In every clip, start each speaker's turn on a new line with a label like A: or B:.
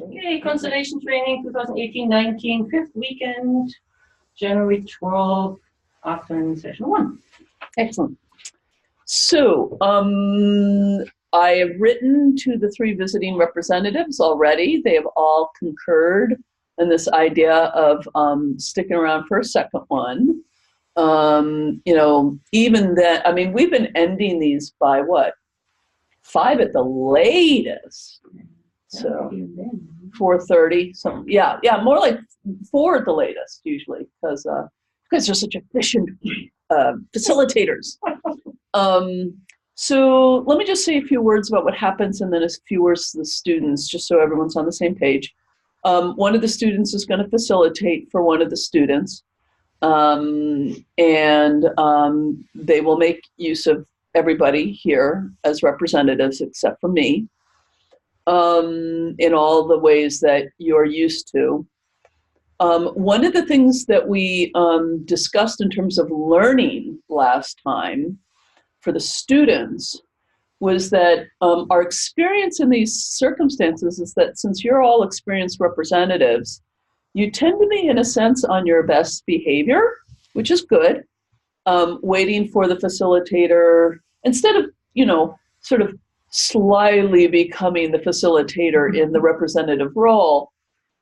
A: Okay, Constellation Training 2018-19, fifth weekend, January 12th, afternoon session 1.
B: Excellent. So I have written to the 3 visiting representatives already. They have all concurred in this idea of sticking around for a second one. You know, even that, I mean, we've been ending these by what? 5 at the latest. So 4:30, something. Yeah, more like 4 at the latest usually, because you guys are such efficient facilitators. So let me just say a few words about what happens, and then a few words to the students, just so everyone's on the same page. One of the students is going to facilitate for one of the students, and they will make use of everybody here as representatives except for me, in all the ways that you're used to. One of the things that we discussed in terms of learning last time for the students was that our experience in these circumstances is that since you're all experienced representatives, you tend to be, in a sense, on your best behavior, which is good, waiting for the facilitator, instead of, you know, sort of slyly becoming the facilitator in the representative role,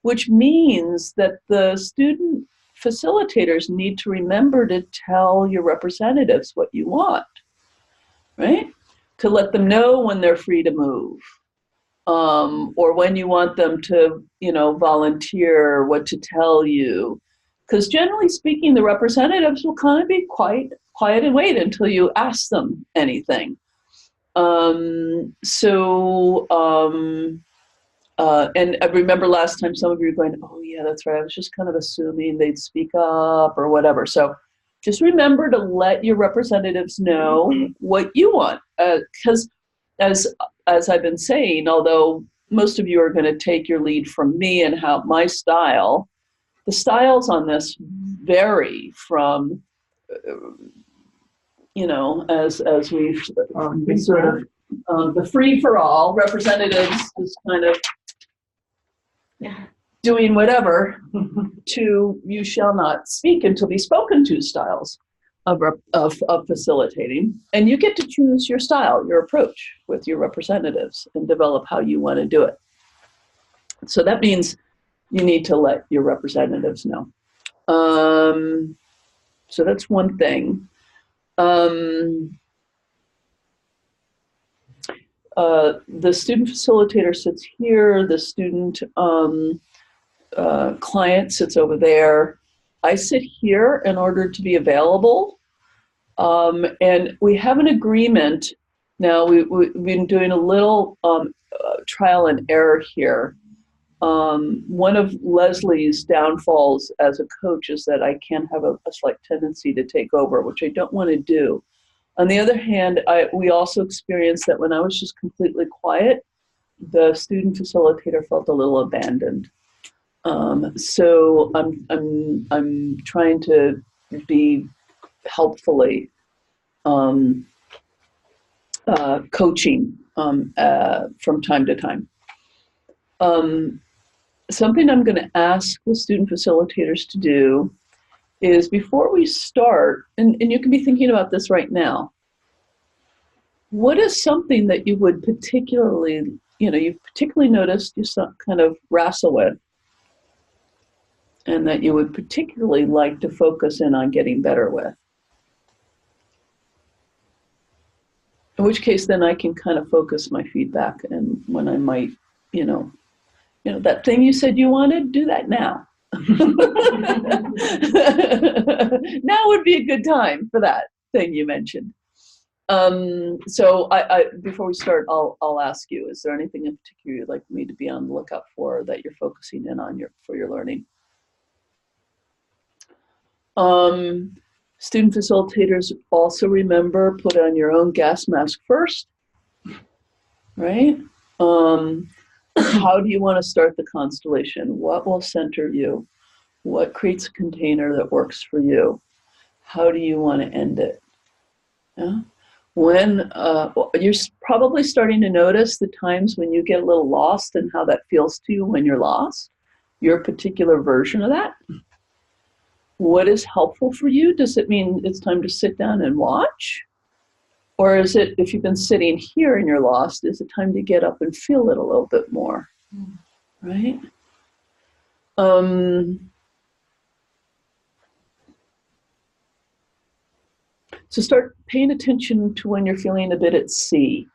B: which means that the student facilitators need to remember to tell your representatives what you want, right? To let them know when they're free to move, or when you want them to, you know, volunteer, what to tell you. Because generally speaking, the representatives will kind of be quiet and wait until you ask them anything. And I remember last time some of you were going, oh yeah, that's right, I was just kind of assuming they'd speak up or whatever. So just remember to let your representatives know what you want. Because as I've been saying, although most of you are going to take your lead from me and how my style, the styles on this vary from, you know, as we've been sort of the free-for-all, representatives is kind of doing whatever, to you shall not speak until be spoken to styles of facilitating. And you get to choose your style, your approach with your representatives and develop how you want to do it. So that means you need to let your representatives know. So that's one thing. The student facilitator sits here, the student client sits over there. I sit here in order to be available. And we have an agreement. Now, we've been doing a little trial and error here. One of Leslie's downfalls as a coach is that I can have a slight tendency to take over, which I don't want to do. On the other hand, we also experienced that when I was just completely quiet, the student facilitator felt a little abandoned. So I'm trying to be helpfully coaching from time to time. Something I'm going to ask the student facilitators to do is, before we start, and you can be thinking about this right now, what is something that you would particularly, you know, you've particularly noticed you kind of wrestle with, and that you would particularly like to focus in on getting better with? In which case, then I can kind of focus my feedback, and when I might, you know, that thing you said you wanted, do that now. Now would be a good time for that thing you mentioned. So I before we start, I'll ask you, is there anything in particular you'd like me to be on the lookout for that you're focusing in on for your learning? Student facilitators, also remember, put on your own gas mask first, right? How do you want to start the constellation? What will center you? What creates a container that works for you? How do you want to end it? Yeah? when you're probably starting to notice the times when you get a little lost and how that feels to you when you're lost, your particular version of that. What is helpful for you? Does it mean it's time to sit down and watch? Or is it, if you've been sitting here and you're lost, is it time to get up and feel it a little bit more? Right? So start paying attention to when you're feeling a bit at sea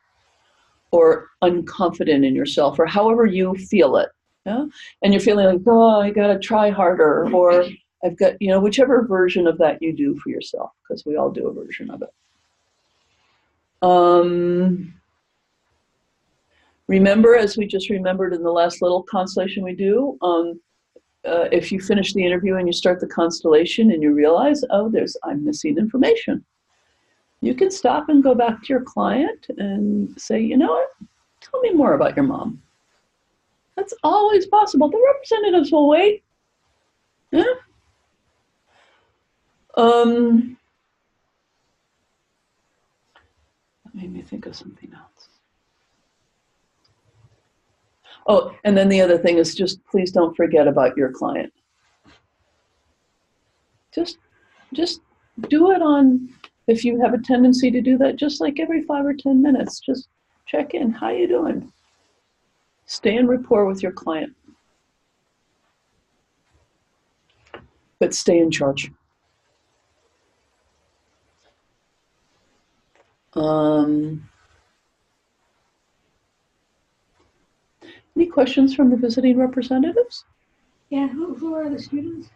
B: or unconfident in yourself or however you feel it. Yeah? And you're feeling like, oh, I got to try harder, or I've got, whichever version of that you do for yourself, because we all do a version of it. Remember, as we just remembered in the last little constellation we do, if you finish the interview and you start the constellation and you realize, oh, I'm missing information, you can stop and go back to your client and say, you know what, tell me more about your mom. That's always possible. The representatives will wait. Yeah. That made me think of something else. Oh, and then the other thing is just please don't forget about your client. Just do it on, if you have a tendency to do that, just like every 5 or 10 minutes, just check in. How you doing? Stay in rapport with your client. But stay in charge. Any questions from the visiting representatives?
C: Yeah, who are the students?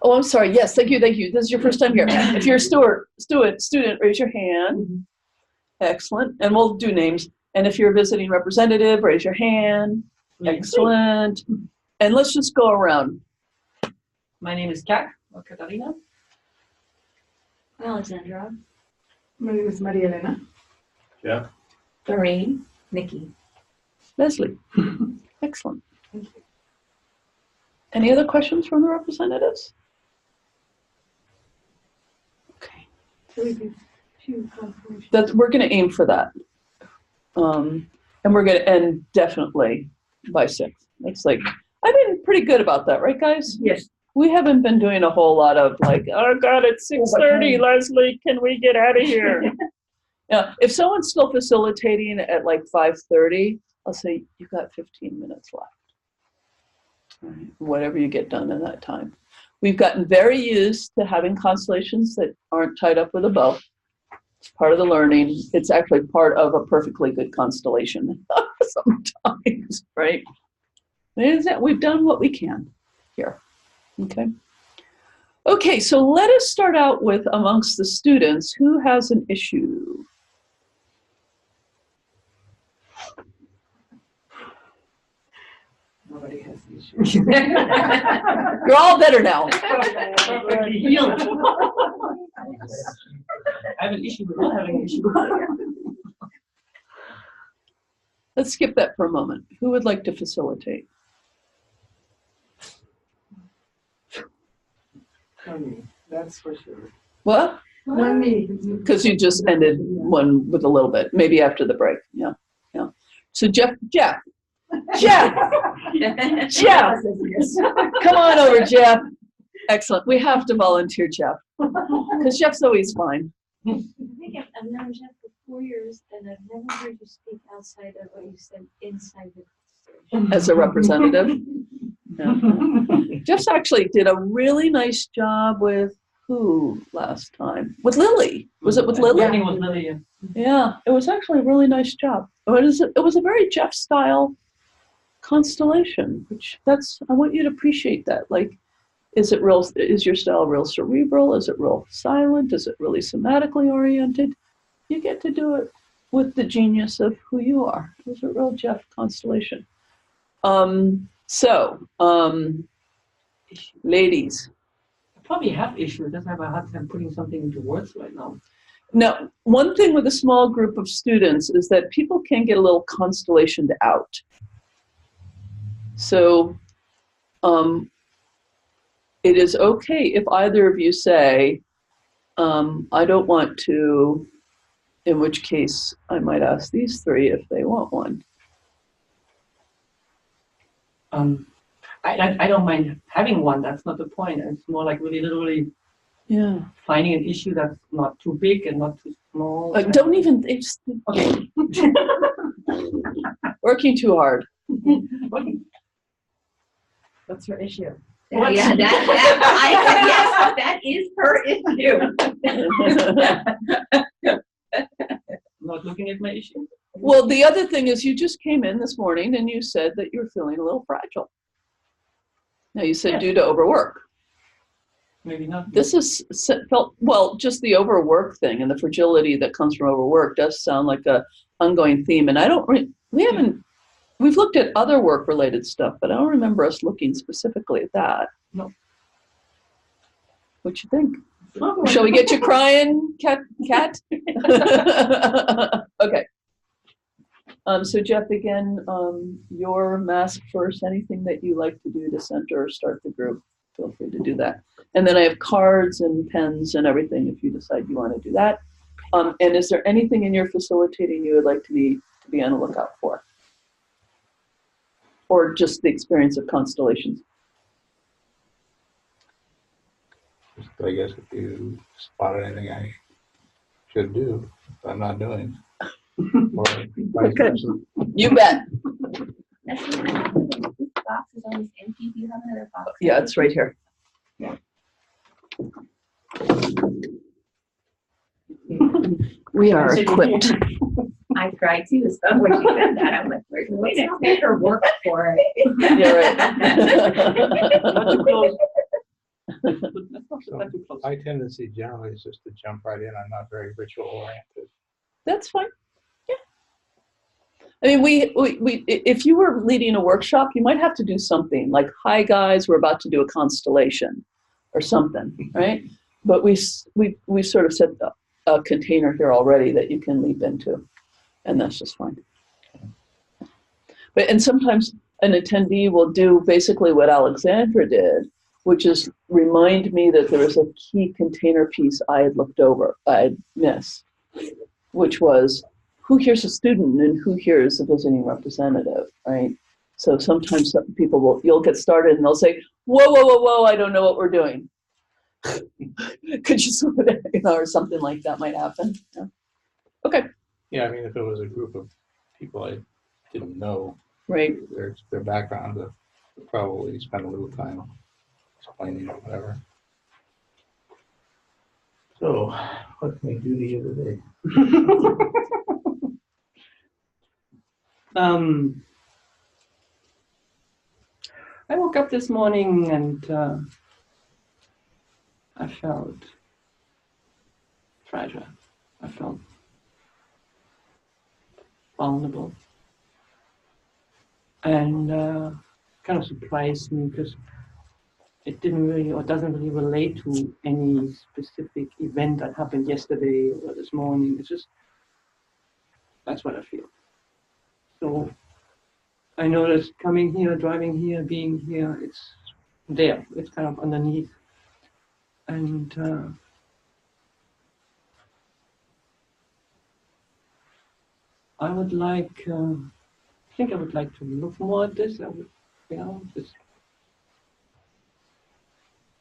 B: Oh, I'm sorry. Yes, thank you. This is your first time here. If you're a student, raise your hand. Excellent. And we'll do names. And if you're a visiting representative, raise your hand. Excellent. And let's just go around.
A: My name is Kat or Katarina.
C: Alexandra.
D: My name is Maria Elena.
E: Yeah.
C: Lorraine. Nikki.
B: Leslie. Excellent. Thank you. Any other questions from the representatives? Okay. We're going to aim for that. And we're going to end definitely by 6. It's like, I've been pretty good about that, right, guys?
A: Yes.
B: We haven't been doing a whole lot of like, oh God, it's 6:30, Leslie, can we get out of here? Yeah, if someone's still facilitating at like 5:30, I'll say, you've got 15 minutes left. All right, whatever you get done in that time. We've gotten very used to having constellations that aren't tied up with a bow. It's part of the learning. It's actually part of a perfectly good constellation sometimes, right? We've done what we can here. Okay. Okay, so let us start out with amongst the students, who has an issue?
D: Nobody has issues.
B: You're all better now.
A: Perfectly healed. I have an issue with not having an issue.
B: Let's skip that for a moment. Who would like to facilitate?
D: Me, that's for sure.
B: What?
D: Not me.
B: Because you just ended one with a little bit, maybe after the break. Yeah. So Jeff, Jeff, come on over, Jeff. Excellent. We have to volunteer Jeff because Jeff's always fine.
C: I think I've known Jeff for 4 years, and I've never heard you speak outside of what you said inside the constellation.
B: As a representative. Yeah. Jeff's actually did a really nice job with who last time? With Lily. Was it with Lily?
A: I think it was Lily. Yeah.
B: Yeah, it was actually a really nice job. It was a very Jeff style constellation, which I want you to appreciate that. Like, is your style real cerebral? Is it real silent? Is it really somatically oriented? You get to do it with the genius of who you are. It was a real Jeff constellation. Ladies.
A: I probably have issues. That's why I have a hard time putting something into words right now.
B: Now, one thing with a small group of students is that people can get a little constellationed out. So it is okay if either of you say, I don't want to in which case I might ask these three if they want one.
A: I don't mind having one. That's not the point. It's more like really literally
B: Yeah.
A: finding an issue that's not too big and not too small.
B: Don't even, it's
A: Okay.
B: working too hard.
A: What's your issue?
E: Yeah, yes, that is her issue.
A: Not looking at my issue.
B: Well, the other thing is you just came in this morning and you said that you're feeling a little fragile. Now you said
A: Yeah.
B: due to overwork.
A: Maybe not.
B: This is felt, well, just the overwork thing and the fragility that comes from overwork does sound like a ongoing theme. And I don't, we've looked at other work related stuff, but I don't remember us looking specifically at that.
A: No.
B: What you think? Shall we get you crying, cat? Okay. So Jeff, again, your mask first, anything that you like to do to center or start the group, feel free to do that. And then I have cards and pens and everything if you decide you want to do that. And is there anything in your facilitating you would like to be on the lookout for? Or just the experience of constellations?
F: Just, I guess if you spot anything I should do, I'm not doing. Or vice
B: Okay.
F: versa.
B: You bet.
E: This box is always empty. Do you have another box?
B: Yeah, it's right here. We are equipped.
E: I tried to, so when she said that, I'm like, where's the way to make her work for it?
B: Yeah,
A: Not too close.
F: So
A: Not too close.
F: my tendency generally is just to jump right in. I'm not very ritual oriented.
B: That's fine. Yeah. I mean, we if you were leading a workshop, you might have to do something like, "Hi guys, we're about to do a constellation," or something, right? But we sort of set a container here already that you can leap into, and that's just fine. But and sometimes an attendee will do basically what Alexandra did, which is remind me that there was a key container piece I had looked over, I had missed, which was who here's a student and who here is a visiting representative, right? So sometimes some people you'll get started and they'll say, whoa, whoa, whoa, whoa, I don't know what we're doing. Could you sort of, or something like that might happen. Yeah. Okay.
F: Yeah, I mean, if it was a group of people I didn't know
B: Right.
F: their background, I'd probably spend a little time explaining or whatever. So, what can we do to you today?
A: I woke up this morning and I felt fragile. I felt vulnerable. And kind of surprised me because it didn't really or doesn't really relate to any specific event that happened yesterday or this morning. It's just, that's what I feel. So I noticed coming here, driving here, being here, it's there. It's kind of underneath. And I would like, I think I would like to look more at this. I would, just.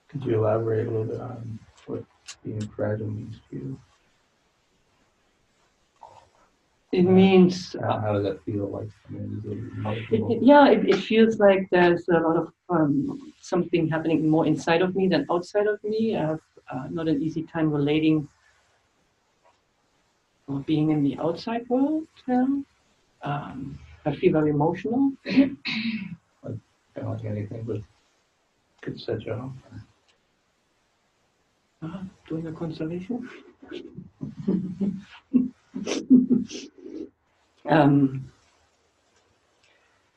F: Could you elaborate a little bit on what being fragile means to you?
A: It means.
F: How does that feel like? I mean, is it emotional?
A: Yeah, it feels like there's a lot of something happening more inside of me than outside of me. I have not an easy time relating or being in the outside world. I feel very emotional.
F: Kind of like anything, but could set you off.
A: Doing a constellation.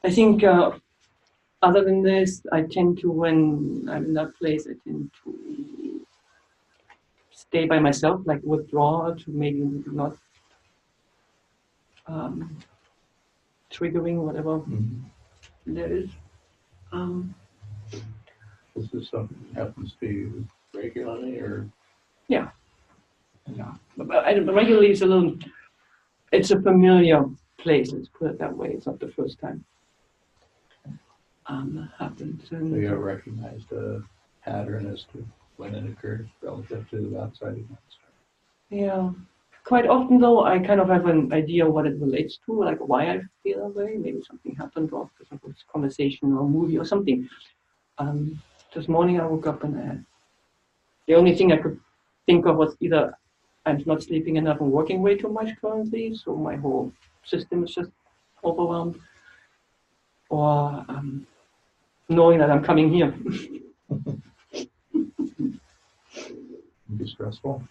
A: I think other than this, I tend to, when I'm in that place, I tend to stay by myself, like withdraw to maybe not triggering whatever there is.
F: This is something that happens to you regularly, or
A: Yeah. But regularly it's a little it's a familiar place. Let's put it that way. It's not the first time that happened.
F: So
A: And,
F: you have recognized a pattern as to when it occurred relative to the outside events?
A: yeah. Quite often, though, I kind of have an idea what it relates to, like why I feel that way. Maybe something happened, or for example, it's a conversation or a movie or something. This morning I woke up and the only thing I could think of was either I'm not sleeping enough and working way too much currently, so my whole system is just overwhelmed, or knowing that I'm coming here.
F: Be stressful.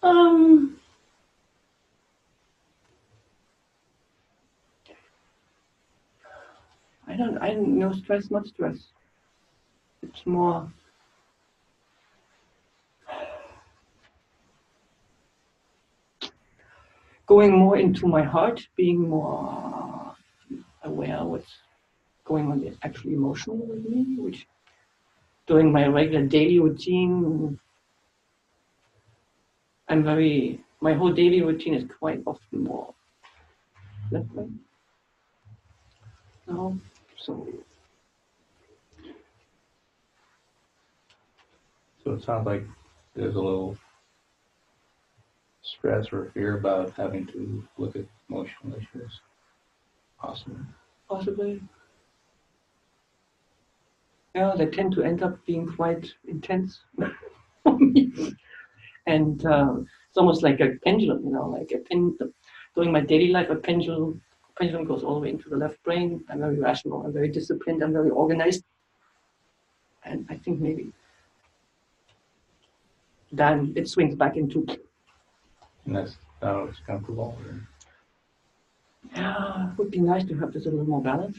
A: Um, I don't know, stress, not stress. It's more, going more into my heart, being more aware what's going on actually emotionally with me, which during my regular daily routine, my whole daily routine is quite often more left brain. No, so
F: So it sounds like there's a little stress or fear about having to look at emotional issues. Possibly.
A: possibly, yeah, they tend to end up being quite intense for me. And it's almost like a pendulum, like during my daily life, a pendulum goes all the way into the left brain. I'm very rational, I'm very disciplined, I'm very organized. And I think maybe then it swings back into,
F: And that's not always comfortable. Or...
A: yeah, it would be nice to have this a little more balance.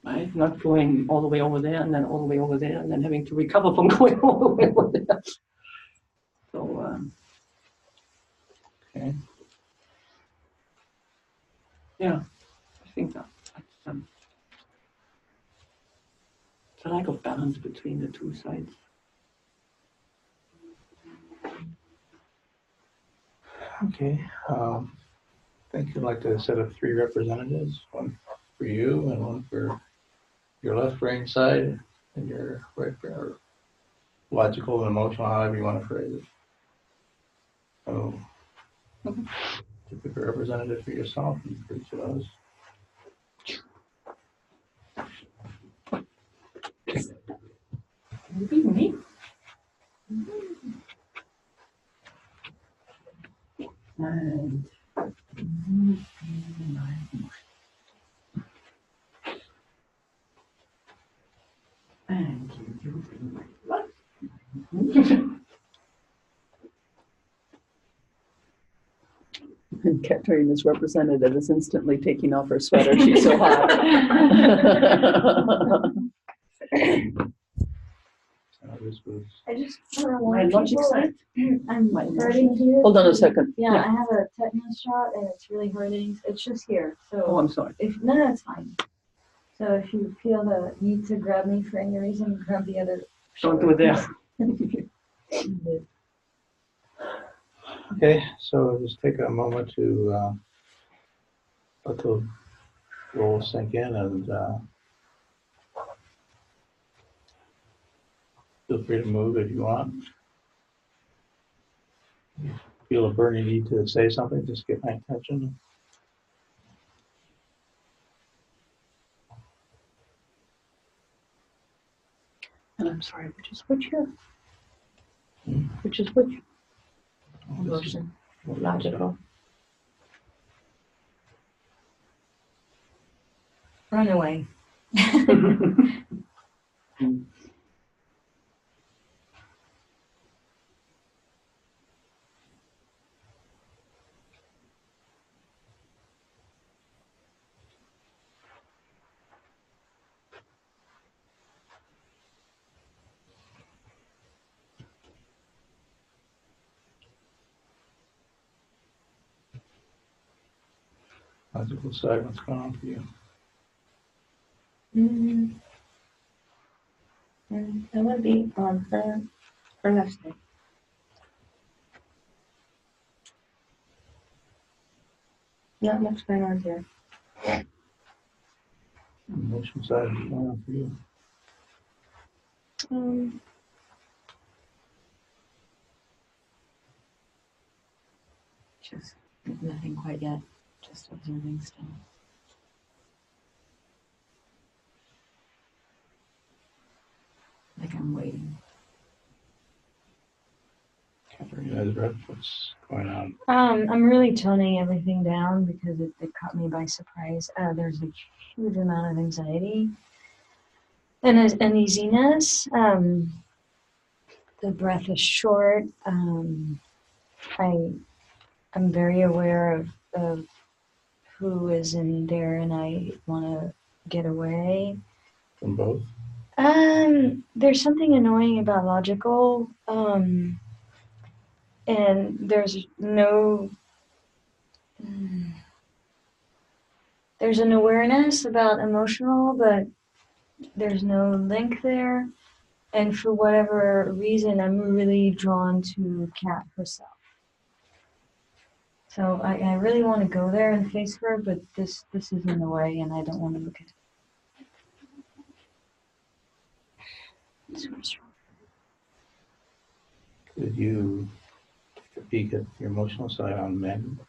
A: Right? Not going all the way over there and then all the way over there and then having to recover from going all the way over there. So,
F: Okay.
A: yeah, I think that's it's a lack of balance between the two sides.
F: Okay. I think you'd like to set up 3 representatives, one for you and one for your left brain side and your right brain, or logical and emotional, however you want to phrase it. So, to pick a representative for yourself and for each of those.
A: Maybe me. And and you
B: And Katerina's representative is instantly taking off her sweater. She's so hot.
F: This was
C: I just for a
A: my
C: lot of
A: logic
C: people,
A: side.
C: I'm
A: My
C: hurting here.
B: Hold on a second.
C: Yeah,
A: Yeah.
C: I have a tetanus shot and it's really hurting. It's just here.
A: Oh,
C: So
A: I'm sorry.
C: if no, it's fine. So if you feel the need to grab me for any reason, grab the other.
A: Don't do it there.
F: okay. So just take a moment to let the roll sink in, and feel free to move if you want. Feel a burning need to say something, just get my attention.
B: And I'm sorry, which is which here? Which is which?
E: Emotion, logical. Run away.
F: Logical side, what's going on for you?
E: Mm-hmm. That would be on her left side. Not much going on here.
F: Emotional side, for you.
E: Just nothing quite yet. Just observing still. Like I'm waiting.
F: Catherine, Ezra, what's going on?
G: I'm really toning everything down because it caught me by surprise. There's a huge amount of anxiety and uneasiness. The breath is short. I'm very aware of who is in there, and I want to get away.
F: From both?
G: There's something annoying about logical, and there's an awareness about emotional, but there's no link there. And for whatever reason, I'm really drawn to Kat herself. So I really want to go there and face her, but this is in the way, and I don't want to look at it. That's what's wrong.
F: Could you take a peek at your emotional side on men?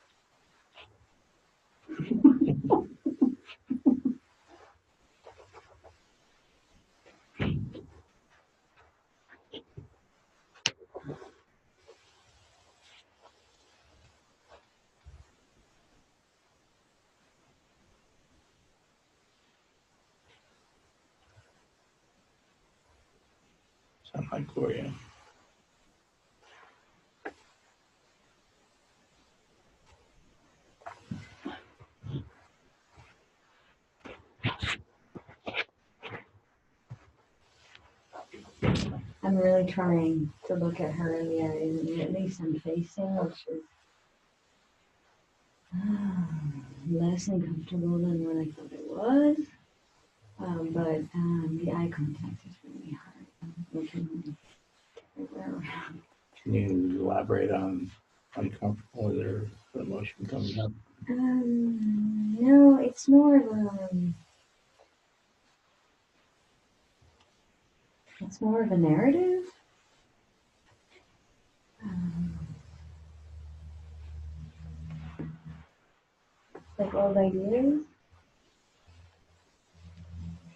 F: Sound like Gloria.
G: I'm really trying to look at her in the eyes, and at least I'm facing, which is less uncomfortable than what I thought it was. But the eye contact is really hard. I'm looking everywhere around.
F: Can you elaborate on uncomfortable? Is there an emotion coming up?
G: No, it's more of a narrative. Like old ideas.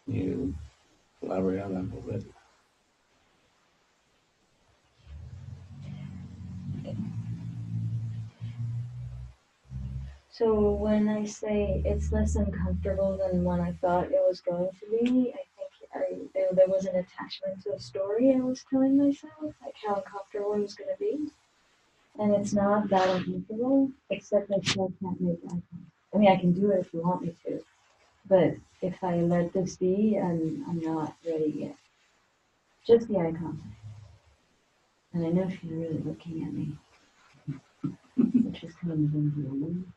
F: Can you elaborate on that a little bit?
G: So when I say it's less uncomfortable than what I thought it was going to be, I think there was an attachment to a story I was telling myself, like how uncomfortable it was going to be. And it's not that uncomfortable, except I still can't make eye contact. I mean, I can do it if you want me to, but if I let this be, I'm not ready yet. Just the eye contact. And I know she's really looking at me, which is kind of endearing.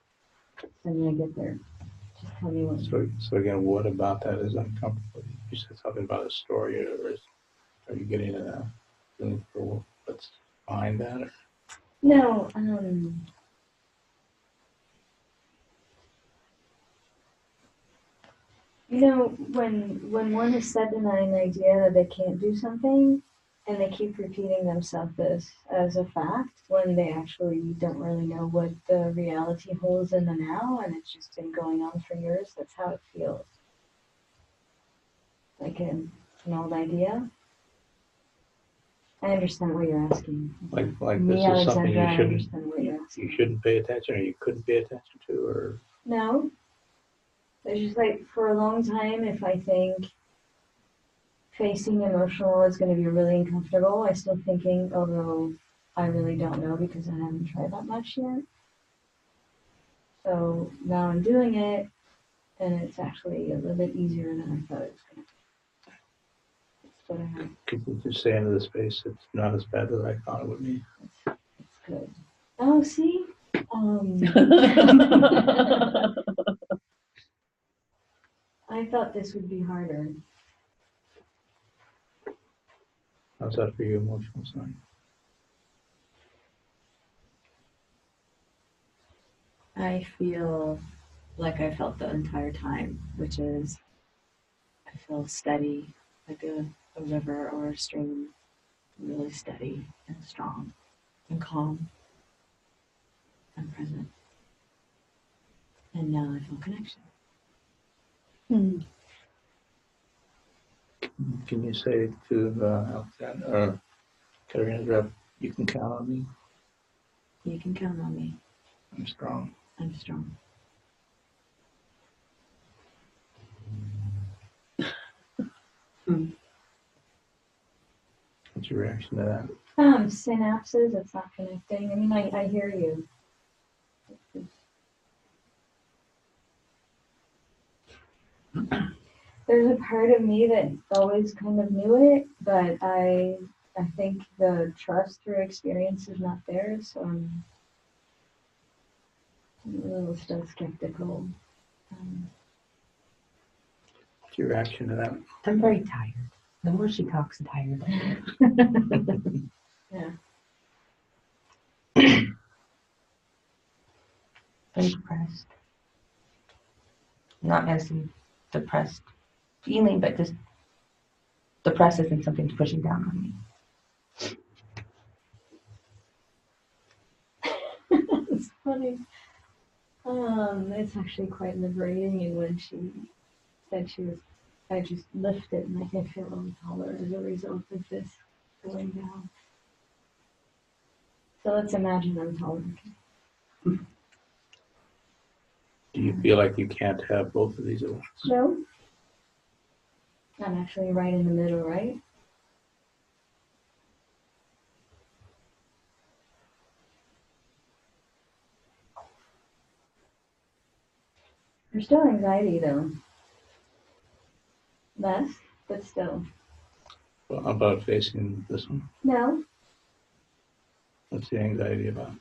G: So when I get there, just tell me what.
F: So again, what about that is uncomfortable? You said something about a story, or are you getting a feeling for what's behind that? Or?
G: No, when one is set in an idea that they can't do something, and they keep repeating themselves this as a fact, when they actually don't really know what the reality holds in the now, and it's just been going on for years, that's how it feels. Like an old idea. I understand what you're asking.
F: Like
G: Me,
F: this is something
G: Alexandra, I
F: you
G: understand what you're asking.
F: shouldn't pay attention, or you couldn't pay attention to, or
G: No. It's just like for a long time, if I think facing emotional is going to be really uncomfortable, I'm still thinking, although I really don't know because I haven't tried that much yet. So now I'm doing it, and it's actually a little bit easier than I thought it was going to be. That's what I have.
F: could you just say into the space, it's not as bad as I thought it would be.
G: It's good. Oh, see? I thought this would be harder.
F: How's that for you, emotional side?
E: I feel like I felt the entire time, which is I feel steady, like a river or a stream, really steady and strong and calm and present. And now I feel connection.
F: Can you say to Alexander or Katarina's rep, you can count on me?
E: You can count on me.
F: I'm strong.
E: I'm strong.
F: What's your reaction to that?
G: Synapses, it's not connecting. I mean, I hear you. There's a part of me that always kind of knew it, but I think the trust through experience is not there, so I'm a little still skeptical.
F: What's your reaction to that?
H: I'm very tired. The more she talks, the tired I am.
G: Yeah.
H: Very depressed. Not as in depressed feeling, but just depressed isn't something pushing down on me.
G: It's funny. It's actually quite liberating, and when she said she was, I just lifted and I can feel a little taller as a result of this going down. So let's imagine I'm taller.
F: Do you feel like you can't have both of these at once?
G: No. I'm actually right in the middle, right? There's still anxiety though. Less, but still.
F: Well, how about facing this one?
G: No.
F: What's the anxiety about?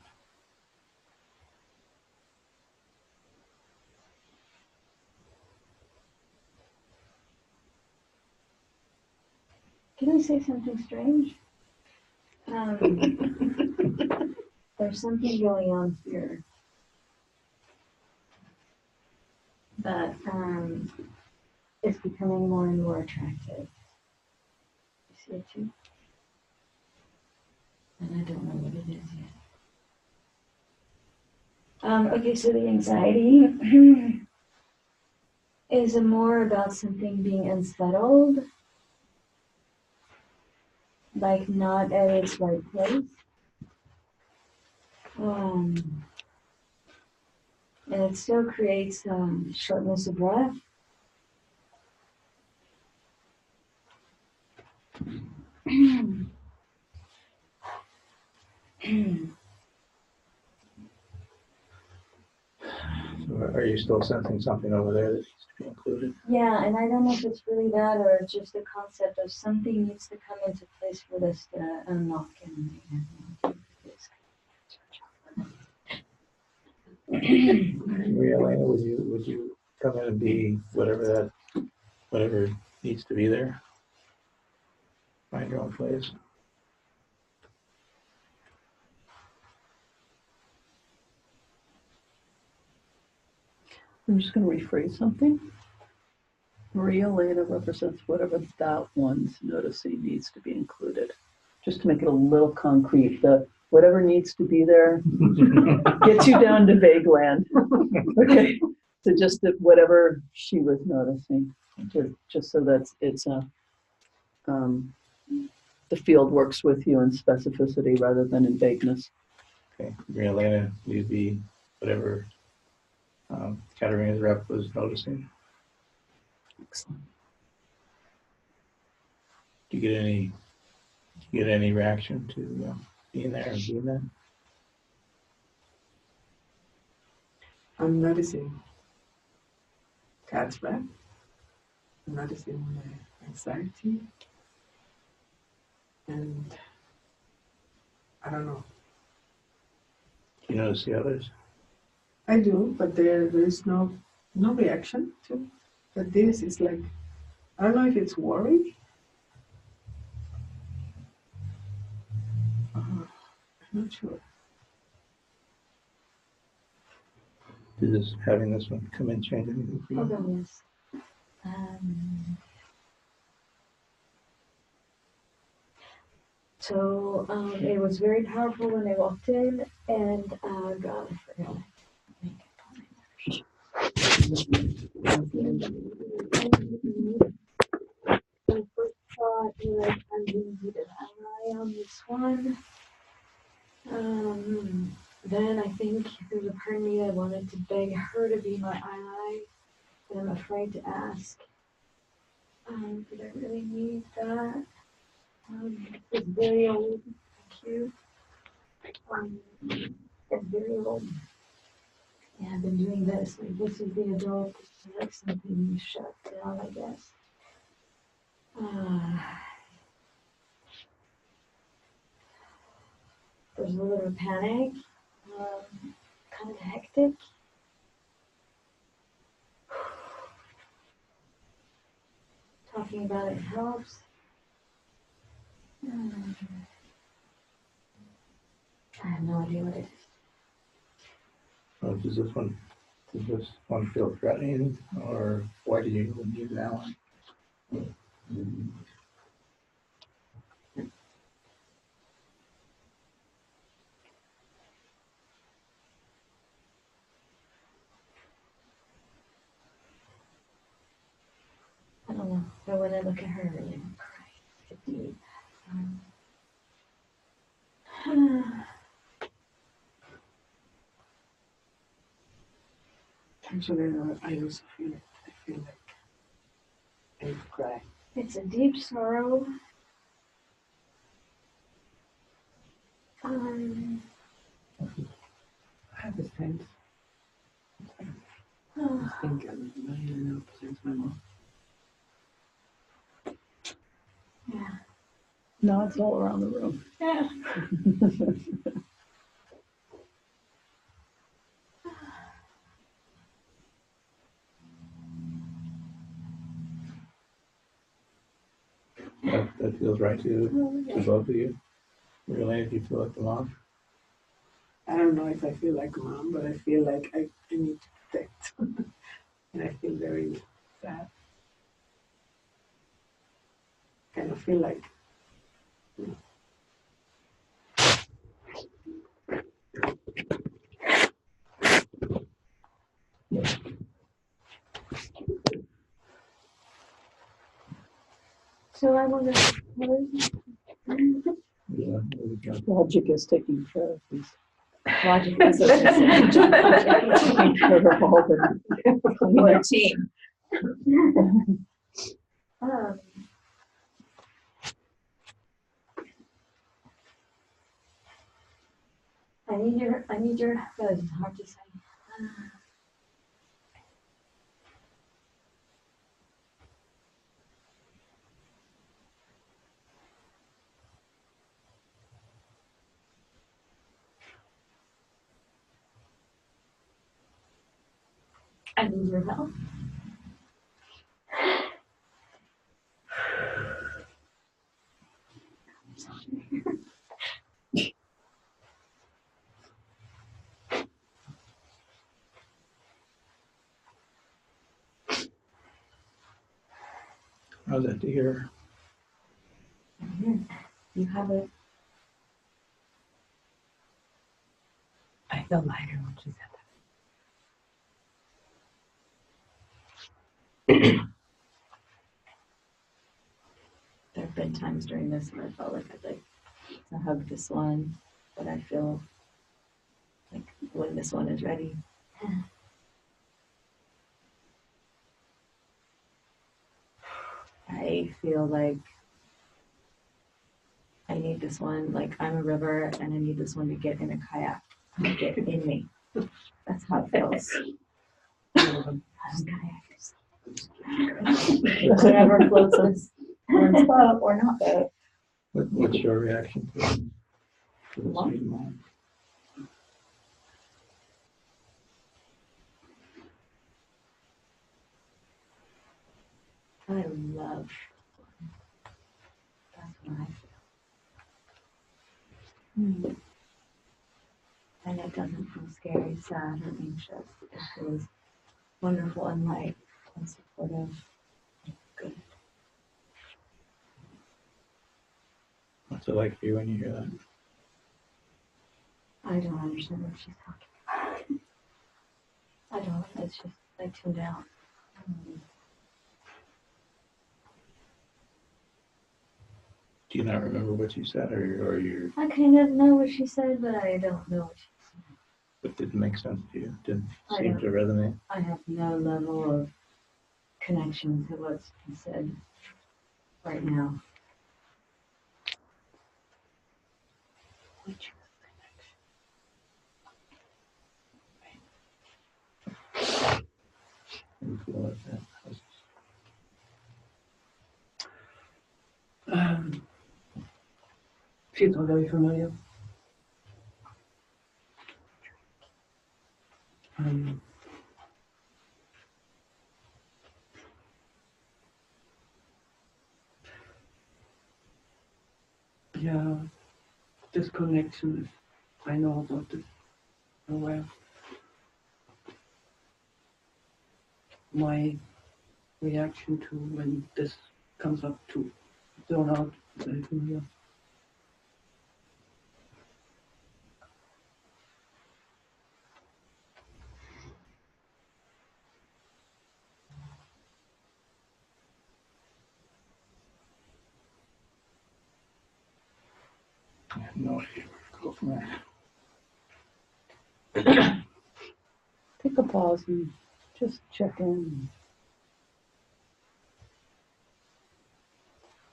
G: Can I say something strange? There's something going on here that is becoming more and more attractive. You see it too? And I don't know what it is yet. Okay, so the anxiety is more about something being unsettled, like not at its right place. And it still creates shortness of breath.
F: So are you still sensing something over there that needs to be included?
G: Yeah, and I don't know if it's really that or just the concept of something needs to come into place for this to unlock and
F: Elena, would you come in and be whatever needs to be there? Find your own place.
B: I'm just going to rephrase something. Maria Elena represents whatever that one's noticing needs to be included. Just to make it a little concrete, the whatever needs to be there gets you down to vague land. Okay, so just that whatever she was noticing, just so that it's the field works with you in specificity rather than in vagueness.
F: Okay, Maria Elena, you'd be whatever Katarina's rep was noticing.
B: Excellent.
F: Do you get any reaction to being there and being there?
D: I'm noticing cat's breath. I'm noticing my anxiety. And I don't know.
F: Do you notice the others?
D: I do, but there is no reaction to. But this is like, I don't know if it's worry. I'm not sure.
F: Did this, having this one come in change anything for you?
G: Oh, yes. It was very powerful when I walked in, and God, I forgot. My first thought was I'm going to need an eye on this one. Then I think there's a part of me that wanted to beg her to be my eye, but I'm afraid to ask. Did I really need that? It's very old, cute. It's very old. Yeah, I've been doing this. Like, this is the adult. This is like something you shut down, I guess. There's a little panic, kind of hectic. Talking about it helps. I have no idea what it is.
F: Does this one feel threatening, or why do you need that one?
G: I don't know. But when I look at her, I really want to cry. It's deep.
D: Actually, I also feel it. I feel like I cry.
G: It's a deep sorrow.
A: I have a sense. I think I'm 99% my mom.
G: Yeah.
B: No, it's all around the room.
G: Yeah.
F: That feels right to both of you? Really, if you feel like the mom?
D: I don't know if I feel like a mom, but I feel like I need to protect. And I feel very sad. Kind of feel like,
G: So I wonder,
F: Yeah.
B: Logic is taking care of these.
E: Logic is taking
B: care of all the team.
G: I need your, that is hard to say. I need your help.
F: How's that to hear?
E: You have it.
H: I feel lighter when she said
E: There have been times during this where I felt like I'd like to hug this one, but I feel like when this one is ready. I feel like I need this one, like I'm a river and I need this one to get in a kayak and get in me. That's how it feels. I'm kayakers. Whatever floats us one's boat or not boat.
F: What's your reaction to this
E: Mom?
F: sweet mom?
E: I love. That's what I feel. And it doesn't feel scary, sad, or anxious. It feels wonderful and light and supportive. Good.
F: What's it like for you when you hear that?
E: I don't understand what she's talking about. I don't. It's just I tuned out.
F: Do you not remember what you said, or you?
G: I kind of know what she said, but I don't know what she
F: It didn't make sense to you. Didn't
E: I
F: seem
E: don't-
F: to resonate.
E: I have no level of connection to what's been said right now. Which
F: You feel like that.
A: Feels all very familiar. Yeah, this connection is, I know about this, aware. My reaction to when this comes up to zone out, very familiar.
F: I have no idea where to go from there.
B: Take a pause and just check in.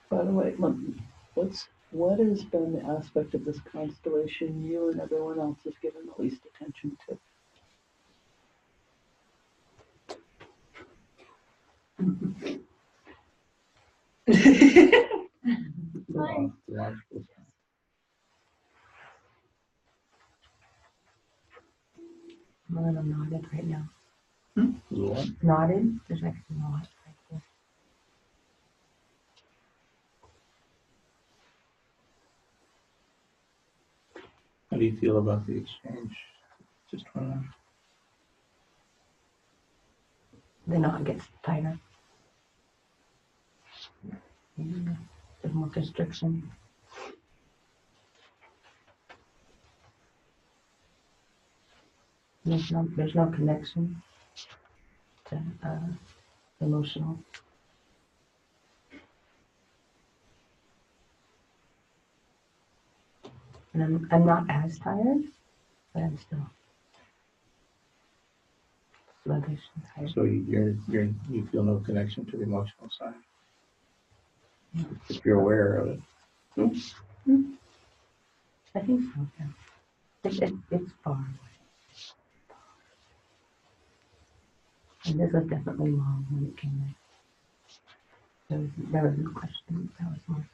B: By the way, what has been the aspect of this constellation you and everyone else has given the least attention to?
F: The logical side.
H: I'm a little nodded right now.
F: The what?
H: Nodded? There's actually a lot right there.
F: How do you feel about the exchange? Just wanna.
H: The knot gets tighter. There's more constriction. There's no connection to emotional. And I'm not as tired, but I'm still sluggish and tired.
F: So you feel no connection to the emotional side. If you're aware of it.
H: I think so, yeah. It's far away. And this was definitely long when it came in. There was no question. That was more.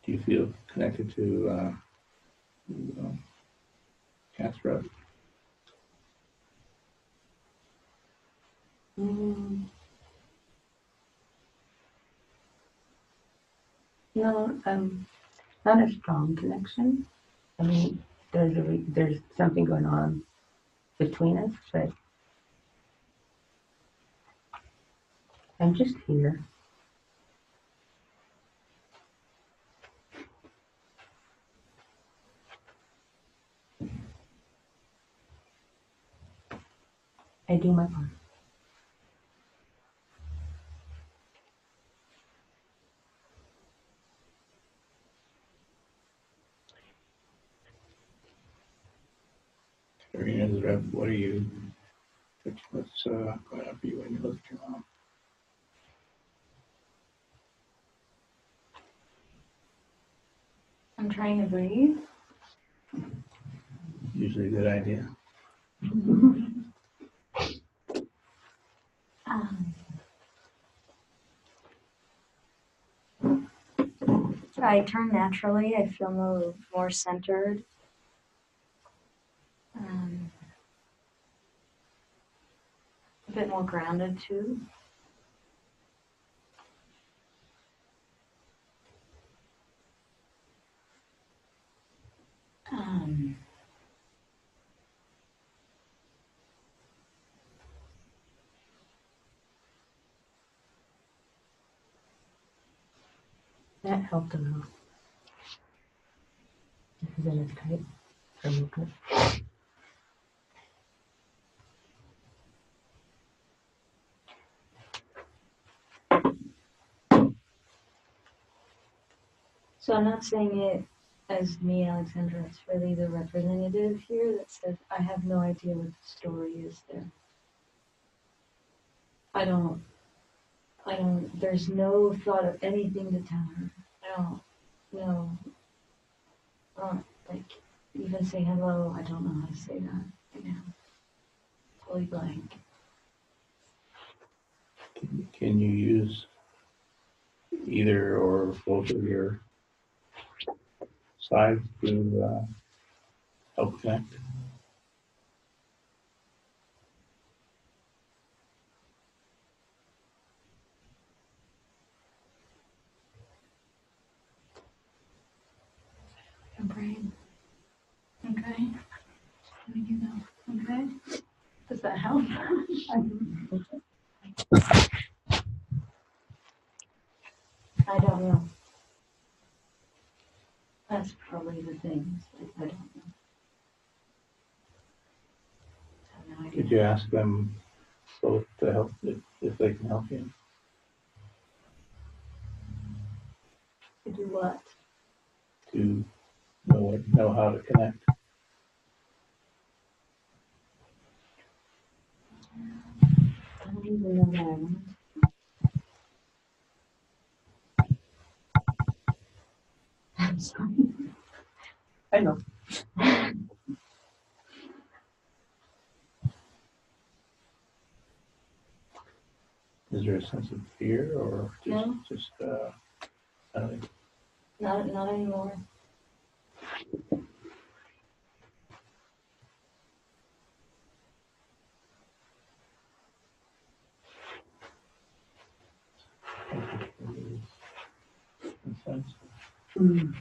F: Do you feel connected to Cat's Road?
H: No, not a strong connection. I mean, there's something going on between us, but I'm just here. I do my part.
F: Karina's rep, what are you? What's going on for you when you look at your mom?
G: I'm trying to breathe.
F: Usually a good idea.
G: I turn naturally. I feel more centered. a bit more grounded too. Um,
H: That helped a lot. This is in his tight for movement.
G: so I'm not saying it as me, Alexandra. It's really the representative here that says, I have no idea what the story is there. I don't, there's no thought of anything to tell her. I don't know. Like, even say hello, I don't know how to say that right now. Totally blank.
F: Can you use either or both of your sides to help connect?
G: Your brain. Okay. Let me know. Okay. Does that help? I don't know. That's probably the thing. I don't know. I have no idea.
F: Did you ask them both to help if they can help you?
G: To do what?
F: To know how to connect?
G: I don't even know what I want. I'm sorry.
A: I know.
F: Is there a sense of fear or
G: No.
F: just I don't know,
G: Not anymore.
F: sense?
A: Mm.